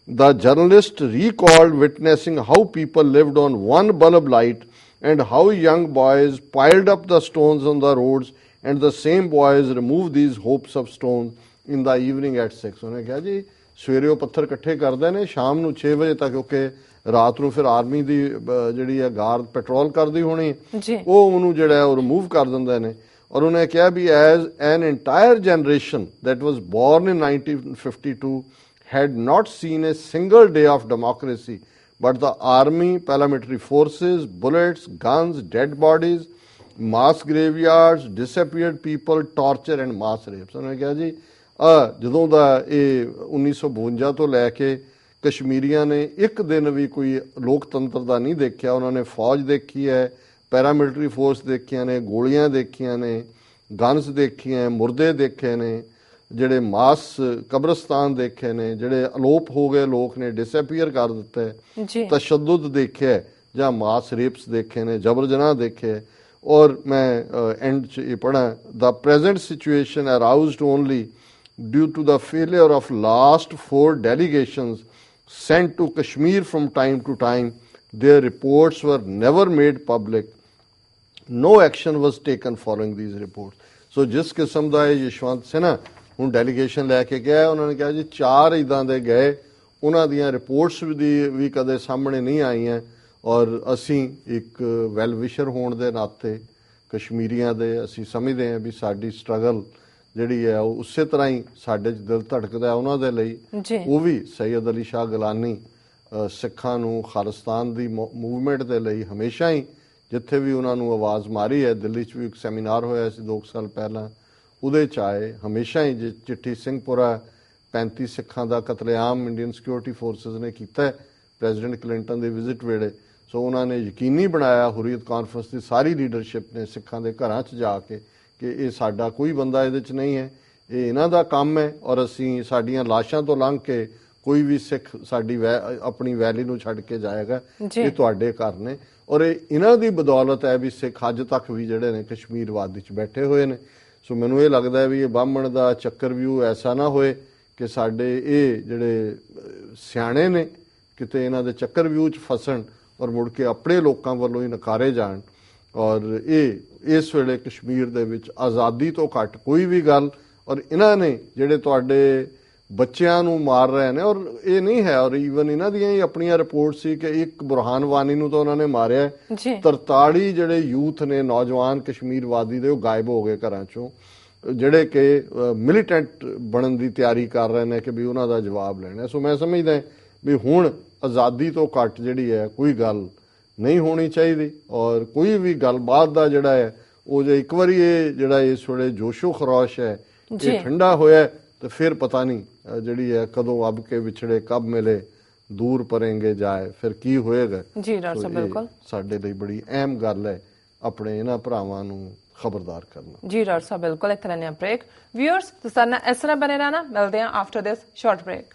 Speaker 2: The journalist recalled witnessing how people lived on 1 bulb light and how young boys piled up the stones on the roads, and the same boys removed these hopes of stones in the evening at 6। ਉਹਨੇ ਕਿਹਾ ਜੀ ਸਵੇਰੇ ਉਹ ਪੱਥਰ ਇਕੱਠੇ ਕਰਦੇ ਨੇ, ਸ਼ਾਮ ਨੂੰ 6 ਵਜੇ ਤੱਕ, ਕਿਉਂਕਿ ਰਾਤ ਨੂੰ ਫਿਰ ਆਰਮੀ ਦੀ ਜਿਹੜੀ ਹੈ ਗਾਰਡ ਪੈਟਰੋਲ ਕਰਦੀ ਹੋਣੀ, ਉਹ ਉਹਨੂੰ ਜਿਹੜਾ ਉਹ ਰਿਮੂਵ ਕਰ ਦਿੰਦੇ ਨੇ। ਔਰ ਉਹਨੇ ਕਿਹਾ ਵੀ as an entire generation that was born in 1952 had not seen a single day of democracy, but the army, paramilitary forces, bullets, guns, dead bodies, mass graveyards, disappeared people, torture and mass rapes। ਉਹਨੇ ਕਿਹਾ ਜੀ ਜਦੋਂ ਦਾ ਇਹ 1952 ਤੋਂ ਲੈ ਕੇ ਕਸ਼ਮੀਰੀਆਂ ਨੇ ਇੱਕ ਦਿਨ ਵੀ ਕੋਈ ਲੋਕਤੰਤਰ ਦਾ ਨਹੀਂ ਦੇਖਿਆ। ਉਹਨਾਂ ਨੇ ਫੌਜ ਦੇਖੀ ਹੈ, ਪੈਰਾਮਿਲਟਰੀ ਫੋਰਸ ਦੇਖੀਆਂ ਨੇ, ਗੋਲੀਆਂ ਦੇਖੀਆਂ ਨੇ, ਗਨਸ ਦੇਖੀਆਂ, ਮੁਰਦੇ ਦੇਖੇ ਨੇ, ਜਿਹੜੇ ਮਾਸ ਕਬਰਸਤਾਨ ਦੇਖੇ ਨੇ, ਜਿਹੜੇ ਅਲੋਪ ਹੋ ਗਏ ਲੋਕ ਨੇ, ਡਿਸਅਪੀਅਰ ਕਰ ਦਿੱਤੇ, ਤਸ਼ੱਦੁਦ ਦੇਖਿਆ ਜਾਂ ਮਾਸ ਰੇਪਸ ਦੇਖੇ ਨੇ, ਜਬਰ ਜਨਾਹ ਦੇਖੇ। ਔਰ ਮੈਂ ਐਂਡ 'ਚ ਇਹ ਪੜ੍ਹਾ, "The present situation aroused only due to the failure of last 4 delegations sent to Kashmir from time to time. Their reports were never made public. No action was taken following these reports." ਸੋ ਜਿਸ ਕਿਸਮ ਦਾ ਇਹ ਯਸ਼ਵੰਤ ਸਿਨਹਾ ਹੁਣ delegation ਲੈ ਕੇ ਗਿਆ, ਉਹਨਾਂ ਨੇ ਕਿਹਾ ਜੀ 4 ਇੱਦਾਂ ਦੇ ਗਏ, ਉਹਨਾਂ ਦੀਆਂ ਰਿਪੋਰਟਸ ਵੀ ਕਦੇ ਸਾਹਮਣੇ ਨਹੀਂ ਆਈਆਂ। ਔਰ ਅਸੀਂ ਇੱਕ ਵੈਲ ਵਿਸ਼ਰ ਹੋਣ ਦੇ ਨਾਤੇ ਕਸ਼ਮੀਰੀਆਂ ਦੇ ਅਸੀਂ ਸਮਝਦੇ ਹਾਂ ਵੀ ਸਾਡੀ ਸਟਰਗਲ ਜਿਹੜੀ ਹੈ ਉਹ ਉਸੇ ਤਰ੍ਹਾਂ ਹੀ ਸਾਡੇ 'ਚ ਦਿਲ ਧੜਕਦਾ ਉਹਨਾਂ ਦੇ ਲਈ। ਉਹ ਵੀ ਸੈਯਦ ਅਲੀ ਸ਼ਾਹ ਗਿਲਾਨੀ ਸਿੱਖਾਂ ਨੂੰ ਖਾਲਿਸਤਾਨ ਦੀ ਮੂਵਮੈਂਟ ਦੇ ਲਈ ਹਮੇਸ਼ਾ ਹੀ ਜਿੱਥੇ ਵੀ ਉਹਨਾਂ ਨੂੰ ਆਵਾਜ਼ ਮਾਰੀ ਹੈ। ਦਿੱਲੀ 'ਚ ਵੀ ਇੱਕ ਸੈਮੀਨਾਰ ਹੋਇਆ ਸੀ 2 ਸਾਲ ਪਹਿਲਾਂ, ਉਹਦੇ 'ਚ ਆਏ ਹਮੇਸ਼ਾ ਹੀ। ਚਿੱਠੀ ਸਿੰਘਪੁਰਾ 35 ਸਿੱਖਾਂ ਦਾ ਕਤਲੇਆਮ ਇੰਡੀਅਨ ਸਿਕਿਉਰਿਟੀ ਫੋਰਸਿਸ ਨੇ ਕੀਤਾ ਪ੍ਰੈਜ਼ੀਡੈਂਟ ਕਲਿੰਟਨ ਦੇ ਵਿਜ਼ਿਟ ਵੇਲੇ। ਸੋ ਉਹਨਾਂ ਨੇ ਯਕੀਨੀ ਬਣਾਇਆ, ਹੁਰੀਅਤ ਕਾਨਫਰੰਸ ਦੀ ਸਾਰੀ ਲੀਡਰਸ਼ਿਪ ਨੇ ਸਿੱਖਾਂ ਦੇ ਘਰਾਂ 'ਚ ਜਾ ਕੇ, ਕਿ ਇਹ ਸਾਡਾ ਕੋਈ ਬੰਦਾ ਇਹਦੇ 'ਚ ਨਹੀਂ ਹੈ, ਇਹ ਇਹਨਾਂ ਦਾ ਕੰਮ ਹੈ। ਔਰ ਅਸੀਂ ਸਾਡੀਆਂ ਲਾਸ਼ਾਂ ਤੋਂ ਲੰਘ ਕੇ ਕੋਈ ਵੀ ਸਿੱਖ ਸਾਡੀ ਆਪਣੀ ਵੈਲੀ ਨੂੰ ਛੱਡ ਕੇ ਜਾਏਗਾ, ਇਹ ਤੁਹਾਡੇ ਘਰ ਨੇ। ਔਰ ਇਹ ਇਹਨਾਂ ਦੀ ਬਦੌਲਤ ਹੈ ਵੀ ਸਿੱਖ ਅੱਜ ਤੱਕ ਵੀ ਜਿਹੜੇ ਨੇ ਕਸ਼ਮੀਰ ਵਾਦੀ 'ਚ ਬੈਠੇ ਹੋਏ ਨੇ। ਸੋ ਮੈਨੂੰ ਇਹ ਲੱਗਦਾ ਹੈ ਵੀ ਇਹ ਬਾਹਮਣ ਦਾ ਚੱਕਰ ਵਿਊ ਐਸਾ ਨਾ ਹੋਏ ਕਿ ਸਾਡੇ ਇਹ ਜਿਹੜੇ ਸਿਆਣੇ ਨੇ ਕਿਤੇ ਇਹਨਾਂ ਦੇ ਚੱਕਰ ਵਿਊ 'ਚ ਫਸਣ ਔਰ ਮੁੜ ਕੇ ਆਪਣੇ ਲੋਕਾਂ ਵੱਲੋਂ ਹੀ ਨਕਾਰੇ ਜਾਣ। ਔਰ ਇਹ ਇਸ ਵੇਲੇ ਕਸ਼ਮੀਰ ਦੇ ਵਿੱਚ ਆਜ਼ਾਦੀ ਤੋਂ ਘੱਟ ਕੋਈ ਵੀ ਗੱਲ, ਔਰ ਇਹਨਾਂ ਨੇ ਜਿਹੜੇ ਤੁਹਾਡੇ ਬੱਚਿਆਂ ਨੂੰ ਮਾਰ ਰਹੇ ਨੇ। ਔਰ ਇਹ ਨਹੀਂ ਹੈ, ਔਰ ਈਵਨ ਇਹਨਾਂ ਦੀਆਂ ਹੀ ਆਪਣੀਆਂ ਰਿਪੋਰਟ ਸੀ ਕਿ ਇੱਕ ਬੁਰਹਾਨ ਵਾਨੀ ਨੂੰ ਤਾਂ ਉਹਨਾਂ ਨੇ ਮਾਰਿਆ,
Speaker 1: ਜੀ
Speaker 2: 43 ਜਿਹੜੇ ਯੂਥ ਨੇ ਨੌਜਵਾਨ ਕਸ਼ਮੀਰ ਵਾਦੀ ਦੇ ਉਹ ਗਾਇਬ ਹੋ ਗਏ ਘਰਾਂ ਚੋਂ, ਜਿਹੜੇ ਕਿ ਮਿਲੀਟੈਂਟ ਬਣਨ ਦੀ ਤਿਆਰੀ ਕਰ ਰਹੇ ਨੇ ਕਿ ਵੀ ਉਹਨਾਂ ਦਾ ਜਵਾਬ ਲੈਣਾ। ਸੋ ਮੈਂ ਸਮਝਦਾ ਵੀ ਹੁਣ ਆਜ਼ਾਦੀ ਤੋਂ ਘੱਟ ਜਿਹੜੀ ਹੈ ਕੋਈ ਗੱਲ ਨਹੀਂ ਹੋਣੀ ਚਾਹੀਦੀ, ਔਰ ਕੋਈ ਵੀ ਗੱਲਬਾਤ ਦਾ ਜਿਹੜਾ ਹੈ ਉਹ ਜੇ ਇੱਕ ਵਾਰੀ ਇਹ ਜਿਹੜਾ ਇਸ ਵੇਲੇ ਜੋਸ਼ੋ ਖਰੋਸ਼ ਹੈ ਇਹ ਠੰਡਾ ਹੋਇਆ ਤੇ ਫਿਰ ਪਤਾ ਨਹੀਂ ਜਿਹੜੀ ਹੈ ਕਦੋਂ ਅਬ ਕੇ ਵਿਛੜੇ ਕਬ ਮਿਲੇ ਦੂਰ ਪਰੇਂਗੇ ਜਾਏ, ਫਿਰ ਕੀ ਹੋਏਗਾ।
Speaker 1: ਜੀ ਡਾਕਟਰ ਸਾਹਿਬ ਬਿਲਕੁਲ
Speaker 2: ਸਾਡੇ ਲਈ ਬੜੀ ਅਹਿਮ ਗੱਲ ਹੈ ਆਪਣੇ ਇਹਨਾਂ ਭਰਾਵਾਂ ਨੂੰ ਖਬਰਦਾਰ ਕਰਨਾ।
Speaker 1: ਜੀ ਡਾਕਟਰ ਸਾਹਿਬ ਬਿਲਕੁਲ। ਇੱਥੇ ਲੈਣੇ ਆ ਬ੍ਰੇਕ। ਵਿਊਅਰਸ ਤੁਸੀਂ ਸਾਡੇ ਨਾਲ ਇਸ ਤਰ੍ਹਾਂ ਬਣੇ ਰਹਿਣਾ, ਮਿਲਦੇ ਹਾਂ ਆਫਟਰ ਦਿਸ ਸ਼ਾਰਟ ਬ੍ਰੇਕ।